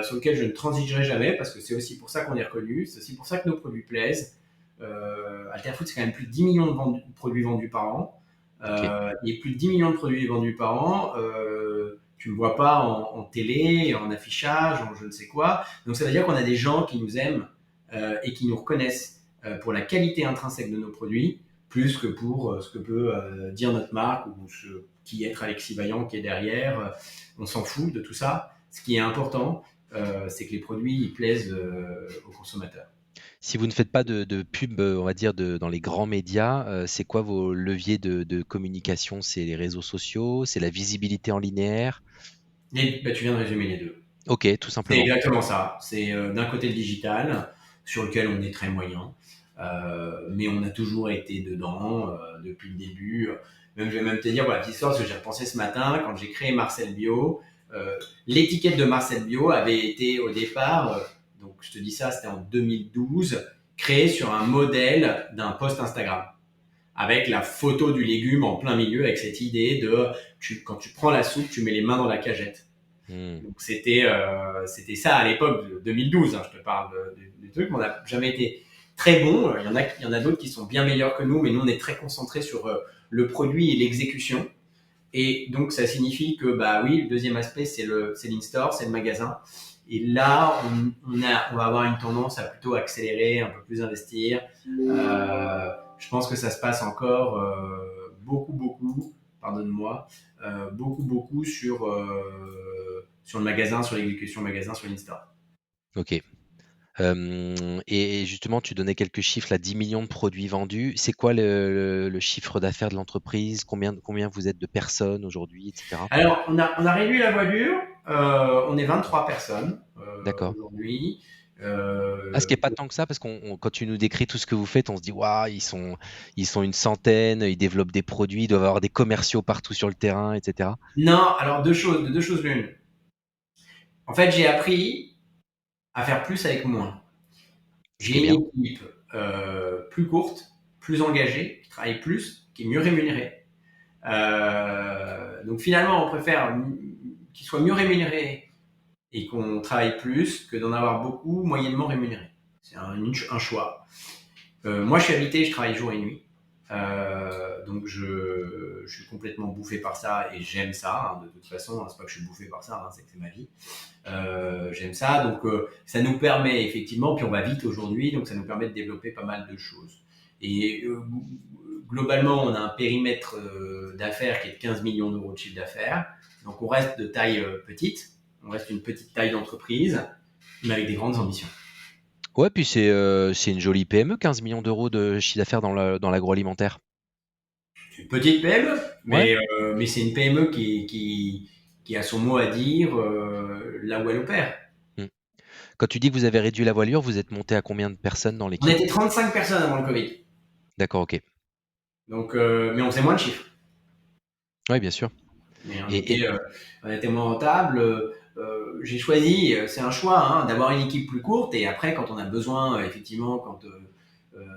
sur lequel je ne transigerai jamais, parce que c'est aussi pour ça qu'on est reconnu, c'est aussi pour ça que nos produits plaisent. Alterfood, c'est quand même plus de 10 millions de produits vendus par an. Et plus de 10 millions de produits vendus par an, tu ne me vois pas en télé, en affichage, en je ne sais quoi. Donc ça veut dire qu'on a des gens qui nous aiment et qui nous reconnaissent pour la qualité intrinsèque de nos produits, plus que pour ce que peut dire notre marque ou qui est Alexis Vaillant qui est derrière. On s'en fout de tout ça. Ce qui est important, c'est que les produits ils plaisent aux consommateurs. Si vous ne faites pas de pub, on va dire, dans les grands médias, c'est quoi vos leviers de communication? C'est les réseaux sociaux? C'est la visibilité en linéaire? Tu viens de résumer les deux. Ok, tout C'est simplement. exactement ça. C'est d'un côté le digital, sur lequel on est très moyen, mais on a toujours été dedans depuis le début. Même, je vais même te dire, voilà, petite histoire, parce que j'ai repensé ce matin, quand j'ai créé Marcel Bio, l'étiquette de Marcel Bio avait été au départ, donc je te dis ça, c'était en 2012, créée sur un modèle d'un post Instagram, avec la photo du légume en plein milieu, avec cette idée de, quand tu prends la soupe, tu mets les mains dans la cagette. Donc c'était ça à l'époque de 2012, hein, je te parle du truc, mais on n'a jamais été très bon. Il y en a d'autres qui sont bien meilleurs que nous, mais nous on est très concentrés sur le produit et l'exécution. Et donc ça signifie que bah oui, le deuxième aspect c'est l'in-store, c'est le magasin. Et là on va avoir une tendance à plutôt accélérer, un peu plus investir. Je pense que ça se passe encore beaucoup, pardonne-moi, beaucoup sur le magasin, sur l'exécution magasin, sur l'in-store. Ok. Et justement, tu donnais quelques chiffres, là, 10 millions de produits vendus. C'est quoi le chiffre d'affaires de l'entreprise? Combien vous êtes de personnes aujourd'hui, etc. Alors, on a réduit la voilure. On est 23 personnes D'accord. aujourd'hui. Ce qui n'est pas tant que ça, parce que quand tu nous décris tout ce que vous faites, on se dit, waouh, ils sont une centaine, ils développent des produits, ils doivent avoir des commerciaux partout sur le terrain, etc. Non, alors deux choses l'une. En fait, j'ai appris à faire plus avec moins. Ce qui est J'ai bien. une équipe plus courte, plus engagée, qui travaille plus, qui est mieux rémunérée. Donc finalement, on préfère qu'ils soient mieux rémunérés et qu'on travaille plus que d'en avoir beaucoup moyennement rémunérés. C'est un choix. Moi, je suis habité, je travaille jour et nuit. Donc je suis complètement bouffé par ça et j'aime ça, hein, de toute façon, hein, c'est pas que je suis bouffé par ça, hein, c'est que c'est ma vie. J'aime ça, donc ça nous permet effectivement, puis on va vite aujourd'hui, donc ça nous permet de développer pas mal de choses. Et globalement, on a un périmètre d'affaires qui est de 15 millions d'euros de chiffre d'affaires, donc on reste de taille petite, on reste une petite taille d'entreprise, mais avec des grandes ambitions. Ouais, puis c'est une jolie PME, 15 millions d'euros de chiffre d'affaires dans l'agroalimentaire. C'est une petite PME, Ouais. mais c'est une PME qui a son mot à dire là où elle opère. Hmm. Quand tu dis que vous avez réduit la voilure, vous êtes monté à combien de personnes dans On l'équipe? était 35 personnes avant le Covid, D'accord, ok. donc, mais on faisait moins de chiffres. Oui, bien sûr. Mais Et on était moins rentable. J'ai choisi, c'est un choix, hein, d'avoir une équipe plus courte et après, quand on a besoin, effectivement, quand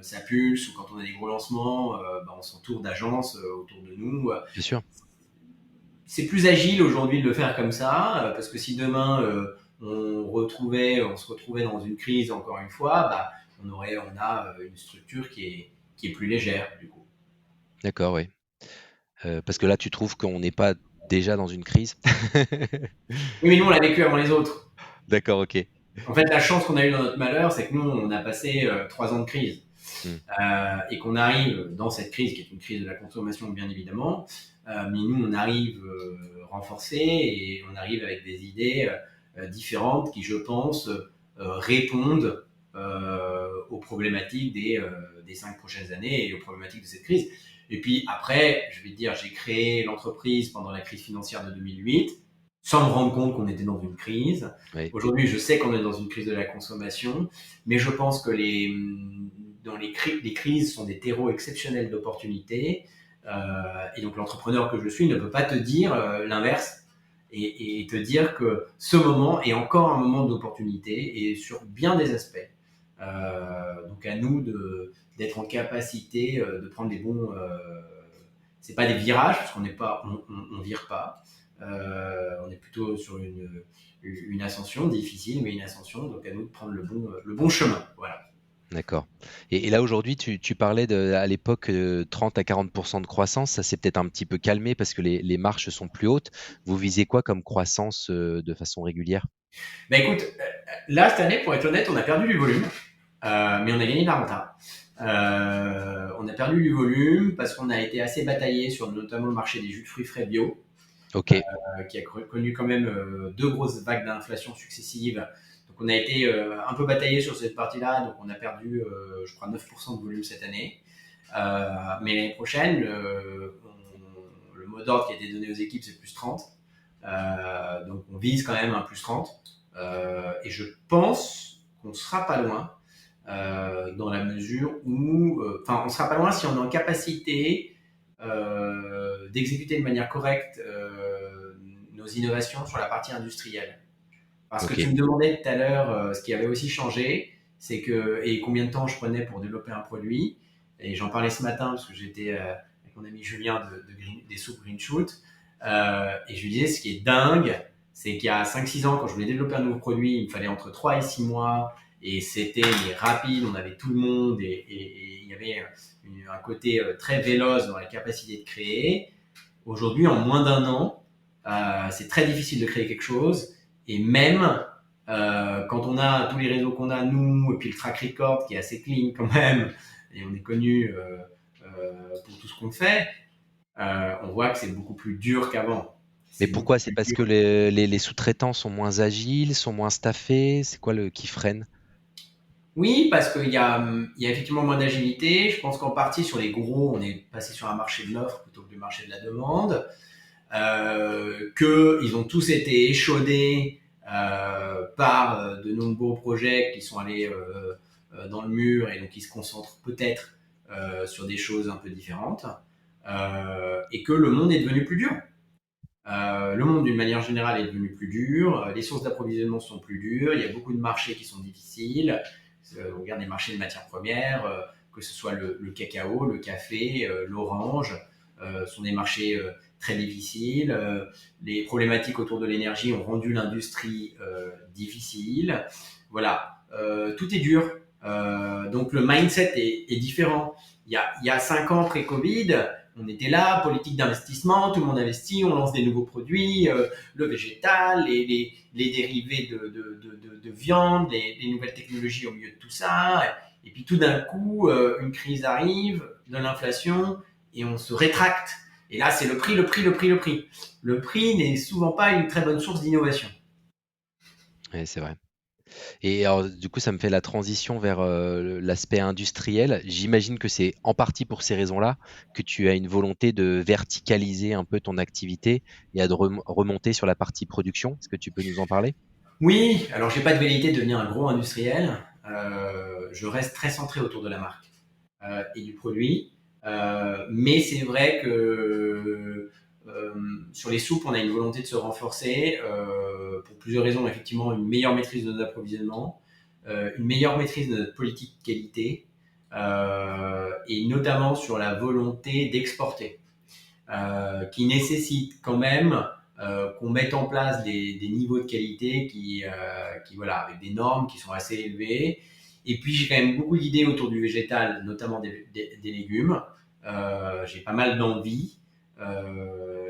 ça pulse ou quand on a des gros lancements, on s'entoure d'agences autour de nous. bien sûr. C'est plus agile aujourd'hui de le faire comme ça, parce que si demain on se retrouvait dans une crise encore une fois, on a une structure qui est plus légère du coup. D'accord, oui. Parce que là, tu trouves qu'on n'est pas déjà dans une crise? Oui, mais nous on l'a vécu avant les autres. D'accord, ok. En fait, la chance qu'on a eue dans notre malheur, c'est que nous on a passé 3 ans de crise. Hmm. Et qu'on arrive dans cette crise, qui est une crise de la consommation bien évidemment, mais nous on arrive renforcés et on arrive avec des idées différentes qui, je pense, répondent aux problématiques des 5 prochaines années et aux problématiques de cette crise. Et puis après, je vais te dire, j'ai créé l'entreprise pendant la crise financière de 2008, sans me rendre compte qu'on était dans une crise. Oui. Aujourd'hui, je sais qu'on est dans une crise de la consommation, mais je pense que les crises sont des terreaux exceptionnels d'opportunités. Et donc l'entrepreneur que je suis ne peut pas te dire l'inverse et te dire que ce moment est encore un moment d'opportunité et sur bien des aspects. Donc à nous d'être en capacité de prendre des bons. C'est pas des virages parce qu'on n'est pas, on vire pas. On est plutôt sur une ascension difficile, mais une ascension. Donc à nous de prendre le bon chemin. Voilà. D'accord. Et là, aujourd'hui, tu parlais à l'époque 30 à 40% de croissance. Ça s'est peut-être un petit peu calmé parce que les marches sont plus hautes. Vous visez quoi comme croissance de façon régulière? Écoute, là, cette année, pour être honnête, on a perdu du volume, mais on a gagné de la renta. On a perdu du volume parce qu'on a été assez bataillé sur notamment le marché des jus de fruits frais bio, Ok. qui a connu quand même 2 grosses vagues d'inflation successives. Donc on a été un peu bataillé sur cette partie-là, donc on a perdu, je crois, 9% de volume cette année. Mais l'année prochaine, le mot d'ordre qui a été donné aux équipes, c'est plus 30. Donc on vise quand même un plus 30. Et je pense qu'on sera pas loin dans la mesure où, on sera pas loin si on est en capacité d'exécuter de manière correcte nos innovations sur la partie industrielle. Parce que Ok. tu me demandais tout à l'heure ce qui avait aussi changé, c'est que, et combien de temps je prenais pour développer un produit. Et j'en parlais ce matin parce que j'étais avec mon ami Julien des soupes Green Shoot. Et je lui disais, ce qui est dingue, c'est qu'il y a 5-6 ans, quand je voulais développer un nouveau produit, il me fallait entre 3 et 6 mois. Et c'était rapide, on avait tout le monde et il y avait un côté très véloce dans la capacité de créer. Aujourd'hui, en moins d'un an, c'est très difficile de créer quelque chose. Et même quand on a tous les réseaux qu'on a, nous, et puis le track record qui est assez clean quand même, et on est connu pour tout ce qu'on fait, on voit que c'est beaucoup plus dur qu'avant. Mais C'est beaucoup pourquoi? C'est plus parce dur. que les sous-traitants sont moins agiles, sont moins staffés? C'est quoi qui freine? Oui, parce qu'il y a effectivement moins d'agilité. Je pense qu'en partie sur les gros, on est passé sur un marché de l'offre plutôt que le marché de la demande. Qu'ils ont tous été échaudés par de nombreux projets qui sont allés dans le mur et donc ils se concentrent peut-être sur des choses un peu différentes. Et que le monde est devenu plus dur. Le monde, d'une manière générale, est devenu plus dur. Les sources d'approvisionnement sont plus dures. Il y a beaucoup de marchés qui sont difficiles. On regarde les marchés de matières premières, que ce soit le cacao, le café, l'orange. sont des marchés très difficiles. Les problématiques autour de l'énergie ont rendu l'industrie difficile. Voilà, tout est dur. Donc le mindset est différent. Il y a 5 ans pré-Covid, on était là, politique d'investissement, tout le monde investit, on lance des nouveaux produits, le végétal, les dérivés de viande, les nouvelles technologies au milieu de tout ça. Et puis tout d'un coup, une crise arrive, de l'inflation, et on se rétracte. Et là, c'est le prix, le prix, le prix, le prix. Le prix n'est souvent pas une très bonne source d'innovation. Ouais, c'est vrai. Et alors, du coup, ça me fait la transition vers l'aspect industriel. J'imagine que c'est en partie pour ces raisons-là que tu as une volonté de verticaliser un peu ton activité et de remonter sur la partie production. Est-ce que tu peux nous en parler? Oui, alors j'ai pas de velléité de devenir un gros industriel. Je reste très centré autour de la marque et du produit. Mais c'est vrai que sur les soupes, on a une volonté de se renforcer pour plusieurs raisons. Effectivement, une meilleure maîtrise de nos approvisionnements, une meilleure maîtrise de notre politique qualité et notamment sur la volonté d'exporter, qui nécessite quand même qu'on mette en place des niveaux de qualité qui voilà, avec des normes qui sont assez élevées. Et puis j'ai quand même beaucoup d'idées autour du végétal, notamment des légumes. J'ai pas mal d'envie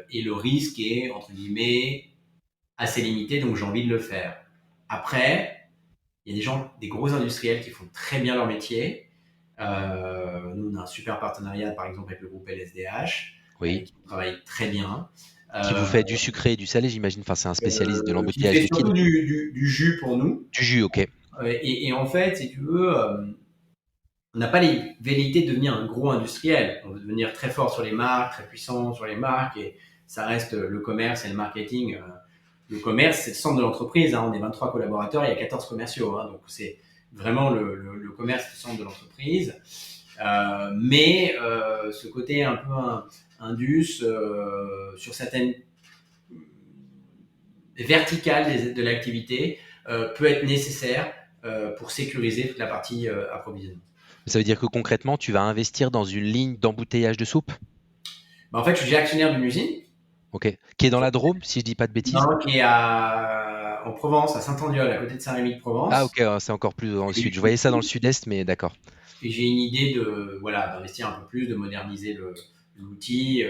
et le risque est entre guillemets assez limité, donc j'ai envie de le faire. Après, il y a des gens, des gros industriels qui font très bien leur métier. Nous, on a un super partenariat, par exemple, avec le groupe LSDH, avec Oui. qui on travaille très bien. Qui vous Euh, fait du sucré et du salé, j'imagine. Enfin, c'est un spécialiste de qui l'embouteillage fait liquide. surtout du jus pour nous. Du jus, ok. Et en fait, si tu veux, on n'a pas les velléités de devenir un gros industriel. On veut devenir très fort sur les marques, très puissant sur les marques, et ça reste le commerce et le marketing. Le commerce, c'est le centre de l'entreprise. Hein. On est 23 collaborateurs, il y a 14 commerciaux. Hein. Donc, c'est vraiment le commerce, le centre de l'entreprise. Mais ce côté un peu indus sur certaines verticales de l'activité peut être nécessaire pour sécuriser toute la partie approvisionnement. Ça veut dire que concrètement, tu vas investir dans une ligne d'embouteillage de soupe, Bah, en fait, je suis déjà actionnaire d'une usine, ok, qui est dans la Drôme, si je dis pas de bêtises. non, qui est en Provence, à Saint-Andiol, à côté de Ah, Saint-Rémy-de-Provence. ok, c'est encore plus dans le Et, sud. Je voyais ça dans le sud-est, mais d'accord. et j'ai une idée de voilà d'investir un peu plus, de moderniser l'outil.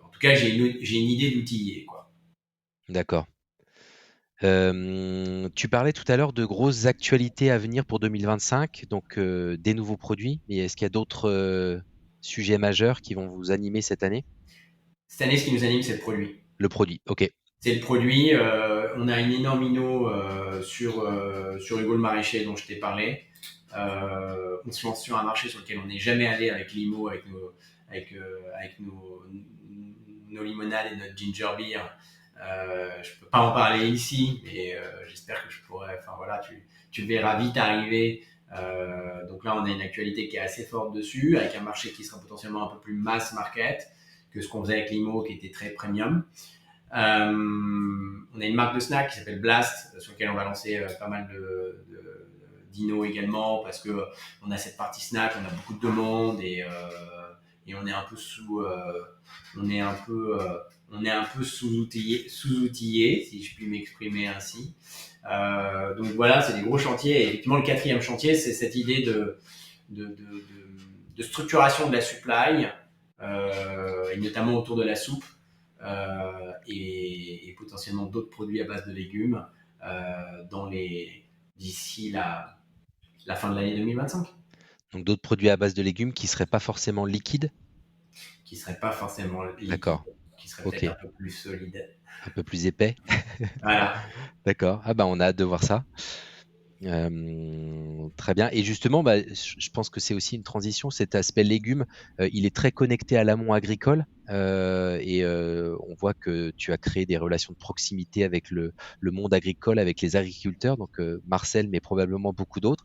En tout cas, j'ai une idée d'outiller, quoi. D'accord. Tu parlais tout à l'heure de grosses actualités à venir pour 2025, donc des nouveaux produits. Mais est-ce qu'il y a d'autres sujets majeurs qui vont vous animer cette année? Cette année, ce qui nous anime, c'est le produit. Le produit, ok. C'est le produit. On a une énorme inno sur Hugo le Maraîcher dont je t'ai parlé. On se lance sur un marché sur lequel on n'est jamais allé avec l'IMO, avec nos limonades et notre ginger beer. Je peux pas en parler ici, mais j'espère que je pourrais. Enfin voilà, tu le verras vite arriver. Donc là, on a une actualité qui est assez forte dessus, avec un marché qui sera potentiellement un peu plus mass market que ce qu'on faisait avec l'IMO, qui était très premium. On a une marque de snack qui s'appelle Blast, sur laquelle on va lancer pas mal d'inno également, parce que on a cette partie snack, on a beaucoup de demandes et on est un peu sous-outillé, si je puis m'exprimer ainsi. Donc voilà, c'est des gros chantiers. Et effectivement, le quatrième chantier, c'est cette idée de structuration de la supply, et notamment autour de la soupe, et potentiellement d'autres produits à base de légumes d'ici la fin de l'année 2025. Donc d'autres produits à base de légumes qui seraient pas forcément liquides? Qui ne seraient pas forcément liquides, D'accord, qui seraient ok. peut-être un peu plus solides. Un peu plus épais? Voilà. D'accord. Ah bah on a hâte de voir ça. Très bien. Et justement, bah, je pense que c'est aussi une transition. Cet aspect légumes, il est très connecté à l'amont agricole. Et on voit que tu as créé des relations de proximité avec le monde agricole, avec les agriculteurs, donc Marcel, mais probablement beaucoup d'autres.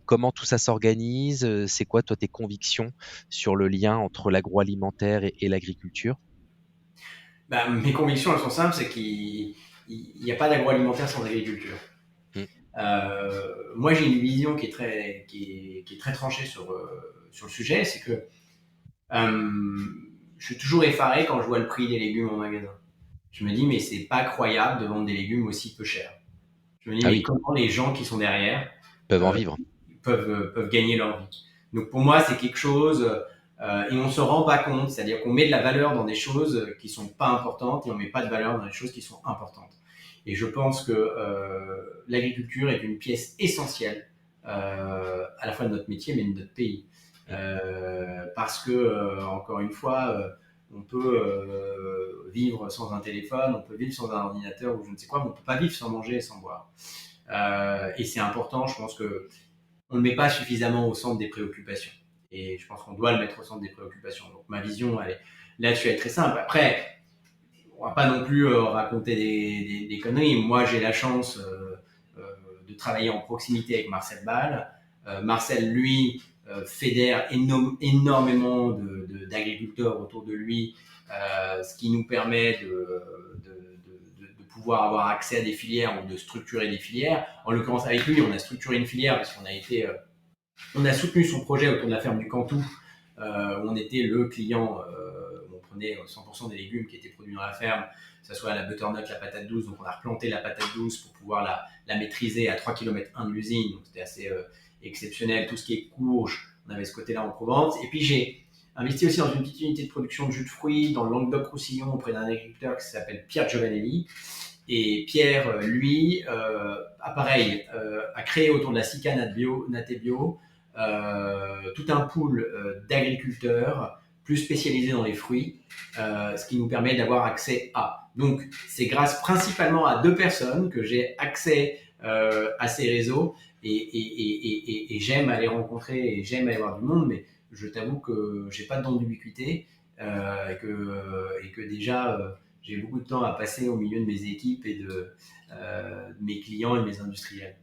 Comment tout ça s'organise? C'est quoi, toi, tes convictions sur le lien entre l'agroalimentaire et l'agriculture? Bah, mes convictions, elles sont simples, c'est qu'il n'y a pas d'agroalimentaire sans agriculture. Mm. Moi, j'ai une vision qui est très tranchée sur le sujet, c'est que je suis toujours effaré quand je vois le prix des légumes en magasin. Je me dis, mais c'est pas croyable de vendre des légumes aussi peu chers. Je me dis, Ah mais oui, comment les gens qui sont derrière peuvent en euh, vivre. peuvent gagner leur vie. Donc pour moi, c'est quelque chose, et on se rend pas compte, c'est-à-dire qu'on met de la valeur dans des choses qui sont pas importantes et on met pas de valeur dans des choses qui sont importantes. Et je pense que l'agriculture est une pièce essentielle à la fois de notre métier mais de notre pays. Parce que, encore une fois, on peut vivre sans un téléphone, on peut vivre sans un ordinateur ou je ne sais quoi, mais on ne peut pas vivre sans manger et sans boire. Et c'est important, je pense que on ne le met pas suffisamment au centre des préoccupations. Et je pense qu'on doit le mettre au centre des préoccupations. Donc ma vision, là-dessus, elle est très simple. Après, on va pas non plus raconter des conneries. Moi, j'ai la chance de travailler en proximité avec Marcel Ball. Marcel, lui, fédère énormément d'agriculteurs autour de lui, ce qui nous permet de pouvoir avoir accès à des filières ou de structurer des filières. En l'occurrence, avec lui, on a structuré une filière parce qu'on a on a soutenu son projet autour de la ferme du Cantou, où on était le client, où on prenait 100% des légumes qui étaient produits dans la ferme, que ce soit la butternut, la patate douce. Donc on a replanté la patate douce pour pouvoir la maîtriser à 3 km 1 de l'usine. Donc c'était assez exceptionnel. Tout ce qui est courge, on avait ce côté-là en Provence. Et puis j'ai investi aussi dans une petite unité de production de jus de fruits dans le Languedoc-Roussillon auprès d'un agriculteur qui s'appelle Pierre Giovanelli. Et Pierre, lui, pareil, a créé autour de la SICA Natebio tout un pool d'agriculteurs plus spécialisés dans les fruits, ce qui nous permet d'avoir accès à. Donc, c'est grâce principalement à 2 personnes que j'ai accès à ces réseaux et j'aime aller rencontrer et j'aime aller voir du monde, mais je t'avoue que j'ai pas de don d'ubiquité et que déjà j'ai beaucoup de temps à passer au milieu de mes équipes et de mes clients et mes industriels.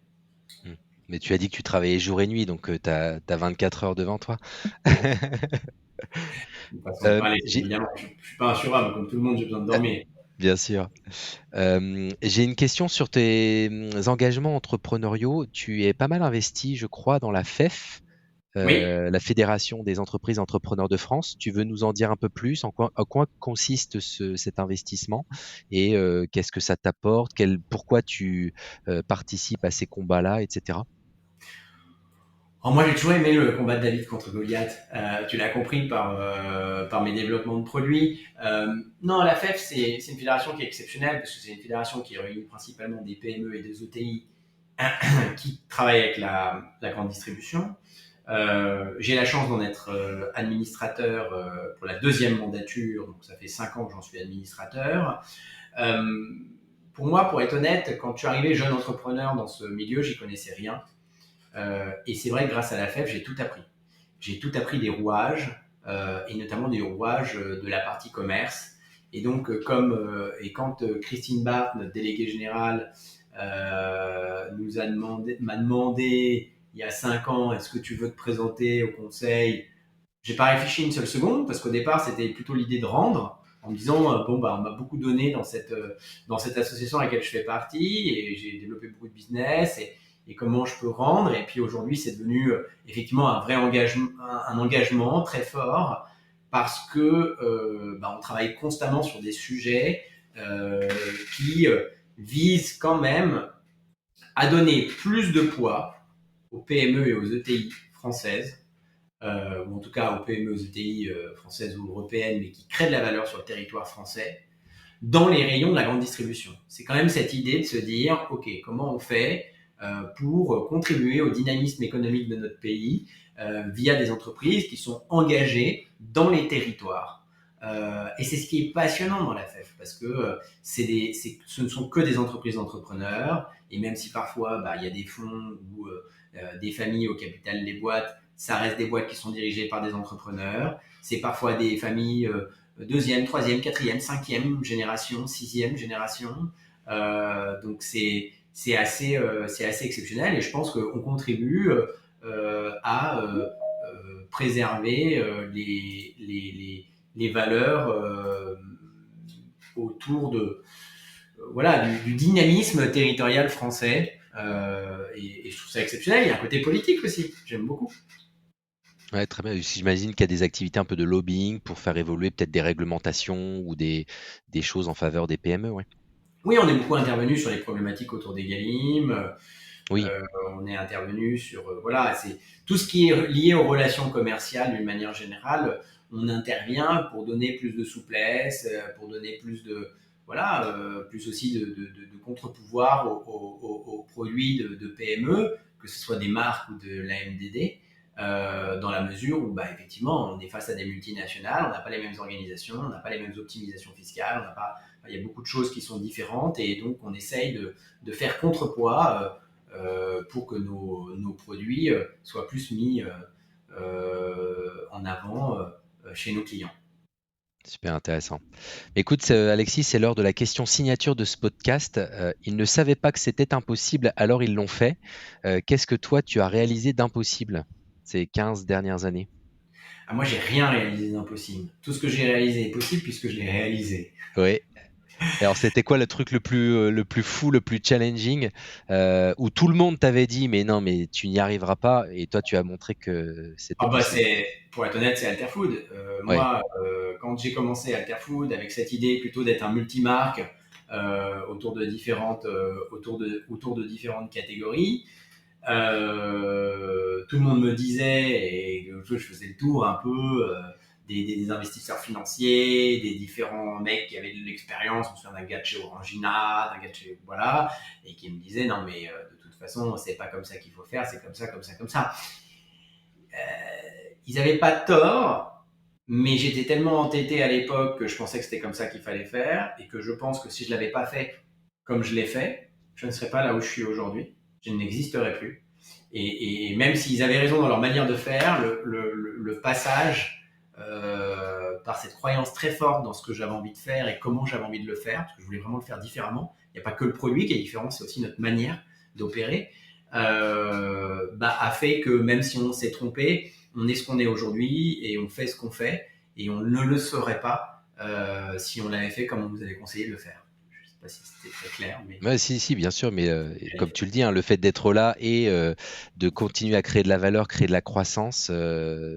Mais tu as dit que tu travaillais jour et nuit, donc tu as 24 heures devant toi. Façon de parler, J'ai évidemment, je ne suis pas insurable, comme tout le monde, j'ai besoin de dormir. Bien sûr. J'ai une question sur tes engagements entrepreneuriaux. Tu es pas mal investi, je crois, dans la FEF, Oui. la Fédération des entreprises entrepreneurs de France. Tu veux nous en dire un peu plus? En quoi consiste cet investissement et qu'est-ce que ça t'apporte? Pourquoi tu participes à ces combats-là, etc. Alors moi, j'ai toujours aimé le combat de David contre Goliath. Tu l'as compris par mes développements de produits. Non, la FEF, c'est une fédération qui est exceptionnelle parce que c'est une fédération qui réunit principalement des PME et des ETI qui travaillent avec la grande distribution. J'ai la chance d'en être administrateur pour la 2e mandature, donc ça fait 5 ans que j'en suis administrateur. Euh, pour moi, pour être honnête, quand je suis arrivé jeune entrepreneur dans ce milieu, j'y connaissais rien. Et c'est vrai que grâce à la FEF, j'ai tout appris. J'ai tout appris des rouages, et notamment des rouages de la partie commerce. Et donc, quand Christine Barthes, notre déléguée générale, m'a demandé il y a 5 ans, est-ce que tu veux te présenter au conseil? J'ai pas réfléchi une seule seconde parce qu'au départ, c'était plutôt l'idée de rendre en me disant bon bah on m'a beaucoup donné dans cette association à laquelle je fais partie et j'ai développé beaucoup de business et comment je peux rendre. Et puis aujourd'hui, c'est devenu effectivement un vrai engagement, un engagement très fort parce que on travaille constamment sur des sujets qui visent quand même à donner plus de poids aux PME et aux ETI françaises, ou en tout cas aux PME, aux ETI françaises ou européennes, mais qui créent de la valeur sur le territoire français, dans les rayons de la grande distribution. C'est quand même cette idée de se dire, ok, comment on fait pour contribuer au dynamisme économique de notre pays via des entreprises qui sont engagées dans les territoires. Et c'est ce qui est passionnant dans la FEF, parce que ce ne sont que des entreprises d'entrepreneurs, et même si parfois il y a des fonds ou des familles au capital des boîtes, ça reste des boîtes qui sont dirigées par des entrepreneurs. C'est parfois des familles 2e, 3e, 4e, 5e génération, 6e génération. Donc c'est assez exceptionnel et je pense qu'on contribue à préserver les valeurs autour de voilà du dynamisme territorial français et je trouve ça exceptionnel. Il y a un côté politique aussi, j'aime beaucoup. Ouais, très bien. J'imagine qu'il y a des activités un peu de lobbying pour faire évoluer peut-être des réglementations ou des choses en faveur des PME, ouais. Oui, on est beaucoup intervenu sur les problématiques autour des Galim. Oui, On est intervenu sur voilà, c'est tout ce qui est lié aux relations commerciales d'une manière générale. On intervient pour donner plus de souplesse, pour donner plus de voilà, plus aussi de contre-pouvoir aux produits de PME, que ce soit des marques ou de la MDD. Dans la mesure où, bah, effectivement, on est face à des multinationales, on n'a pas les mêmes organisations, on n'a pas les mêmes optimisations fiscales, on n'a pas, il y a beaucoup de choses qui sont différentes et donc on essaye de faire contrepoids pour que nos produits soient plus mis en avant chez nos clients. super intéressant. Écoute, Alexis, c'est l'heure de la question signature de ce podcast. Ils ne savaient pas que c'était impossible, alors ils l'ont fait. Qu'est-ce que toi, tu as réalisé d'impossible ces 15 dernières années? Ah, moi, j'ai rien réalisé d'impossible. Tout ce que j'ai réalisé est possible puisque je l'ai réalisé. Oui. Alors, c'était quoi le truc le plus fou, le plus challenging, où tout le monde t'avait dit, mais non, mais tu n'y arriveras pas, et toi, tu as montré que c'était Ah bah possible. c'est, pour être honnête, c'est Alterfood. Ouais. Moi, quand j'ai commencé Alterfood avec cette idée plutôt d'être un multimarque autour de différentes catégories, tout le monde me disait, et je faisais le tour un peu des investisseurs financiers, des différents mecs qui avaient de l'expérience, je me souviens d'un gars de chez Orangina, d'un gars de chez voilà, et qui me disaient non mais de toute façon c'est pas comme ça qu'il faut faire, c'est comme ça, comme ça, comme ça. Ils n'avaient pas tort, mais j'étais tellement entêté à l'époque que je pensais que c'était comme ça qu'il fallait faire, et que je pense que si je l'avais pas fait comme je l'ai fait, je ne serais pas là où je suis aujourd'hui, je n'existerais plus. Et même s'ils avaient raison dans leur manière de faire, le passage par cette croyance très forte dans ce que j'avais envie de faire et comment j'avais envie de le faire, parce que je voulais vraiment le faire différemment. Il n'y a pas que le produit qui est différent, c'est aussi notre manière d'opérer, bah, a fait que même si on s'est trompé, on est ce qu'on est aujourd'hui et on fait ce qu'on fait et on ne le saurait pas si on l'avait fait comme on nous avait conseillé de le faire. Je ne sais pas si c'était très clair, mais Ouais, si, si, bien sûr, mais comme tu le dis, hein, le fait d'être là et de continuer à créer de la valeur, créer de la croissance,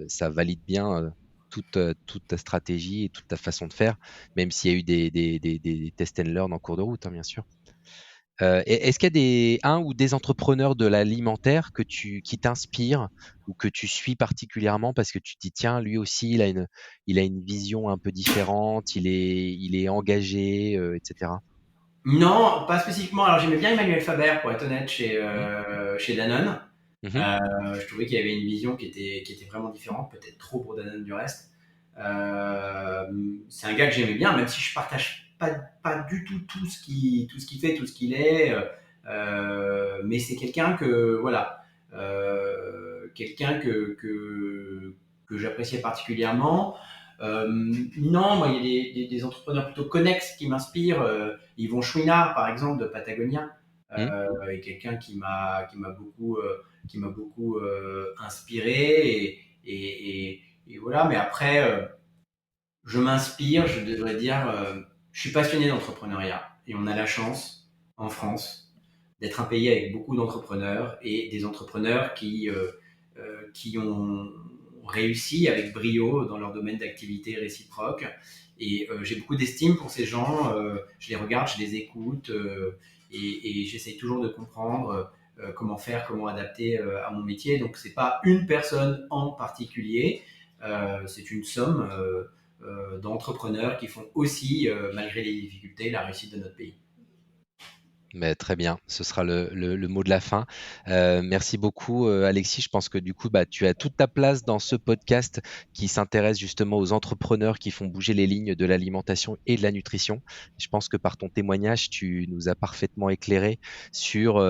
ça valide bien toute ta stratégie et toute ta façon de faire, même s'il y a eu des test and learn en cours de route, hein, bien sûr. Est-ce qu'il y a un ou des entrepreneurs de l'alimentaire qui t'inspirent ou que tu suis particulièrement parce que tu te dis, tiens, lui aussi, il a une vision un peu différente, il est engagé, etc. non, pas spécifiquement. Alors j'aimais bien Emmanuel Faber, pour être honnête, Mhm, chez Danone. mhm, Je trouvais qu'il y avait une vision qui était vraiment différente, peut-être trop pour Danone du reste. Euh, c'est un gars que j'aimais bien, même si je partage pas du tout tout ce qu'il fait, tout ce qu'il est. Mais c'est quelqu'un que, voilà, quelqu'un que j'appréciais particulièrement. Non, moi, il y a des entrepreneurs plutôt connexes qui m'inspirent. Yvon Chouinard, par exemple, de Patagonia, mhm. est quelqu'un qui m'a beaucoup inspiré. Et voilà, mais après, je m'inspire, je devrais dire, je suis passionné d'entrepreneuriat. Et on a la chance, en France, d'être un pays avec beaucoup d'entrepreneurs et des entrepreneurs qui ont réussi avec brio dans leur domaine d'activité réciproque. Et j'ai beaucoup d'estime pour ces gens. Je les regarde, je les écoute et j'essaye toujours de comprendre comment faire, comment adapter à mon métier. Donc c'est pas une personne en particulier, c'est une somme d'entrepreneurs qui font aussi, malgré les difficultés, la réussite de notre pays. Mais très bien, ce sera le mot de la fin. Merci beaucoup, Alexis. Je pense que du coup, bah, tu as toute ta place dans ce podcast qui s'intéresse justement aux entrepreneurs qui font bouger les lignes de l'alimentation et de la nutrition. Je pense que par ton témoignage, tu nous as parfaitement éclairé sur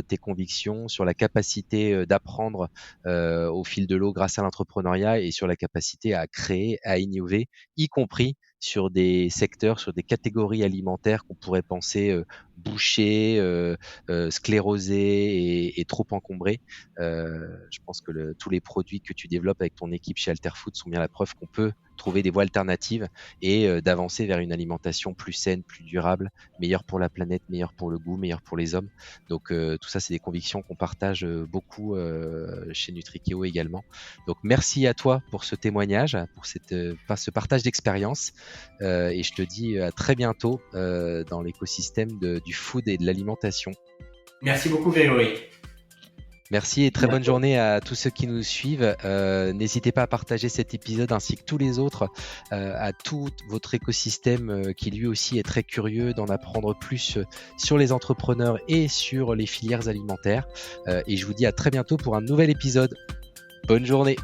tes convictions, sur la capacité d'apprendre au fil de l'eau grâce à l'entrepreneuriat et sur la capacité à créer, à innover, y compris sur des secteurs, sur des catégories alimentaires qu'on pourrait penser bouché, sclérosé et trop encombré. Je pense que tous les produits que tu développes avec ton équipe chez Alterfood sont bien la preuve qu'on peut trouver des voies alternatives et d'avancer vers une alimentation plus saine, plus durable, meilleure pour la planète, meilleure pour le goût, meilleure pour les hommes. Donc tout ça, c'est des convictions qu'on partage beaucoup chez Nutrikeo également. Donc merci à toi pour ce témoignage, pour ce partage d'expérience et je te dis à très bientôt dans l'écosystème du food et de l'alimentation. Merci beaucoup Grégory. Merci et très bonne journée à tous ceux qui nous suivent. N'hésitez pas à partager cet épisode ainsi que tous les autres à tout votre écosystème qui lui aussi est très curieux d'en apprendre plus sur les entrepreneurs et sur les filières alimentaires. Et je vous dis à très bientôt pour un nouvel épisode. Bonne journée.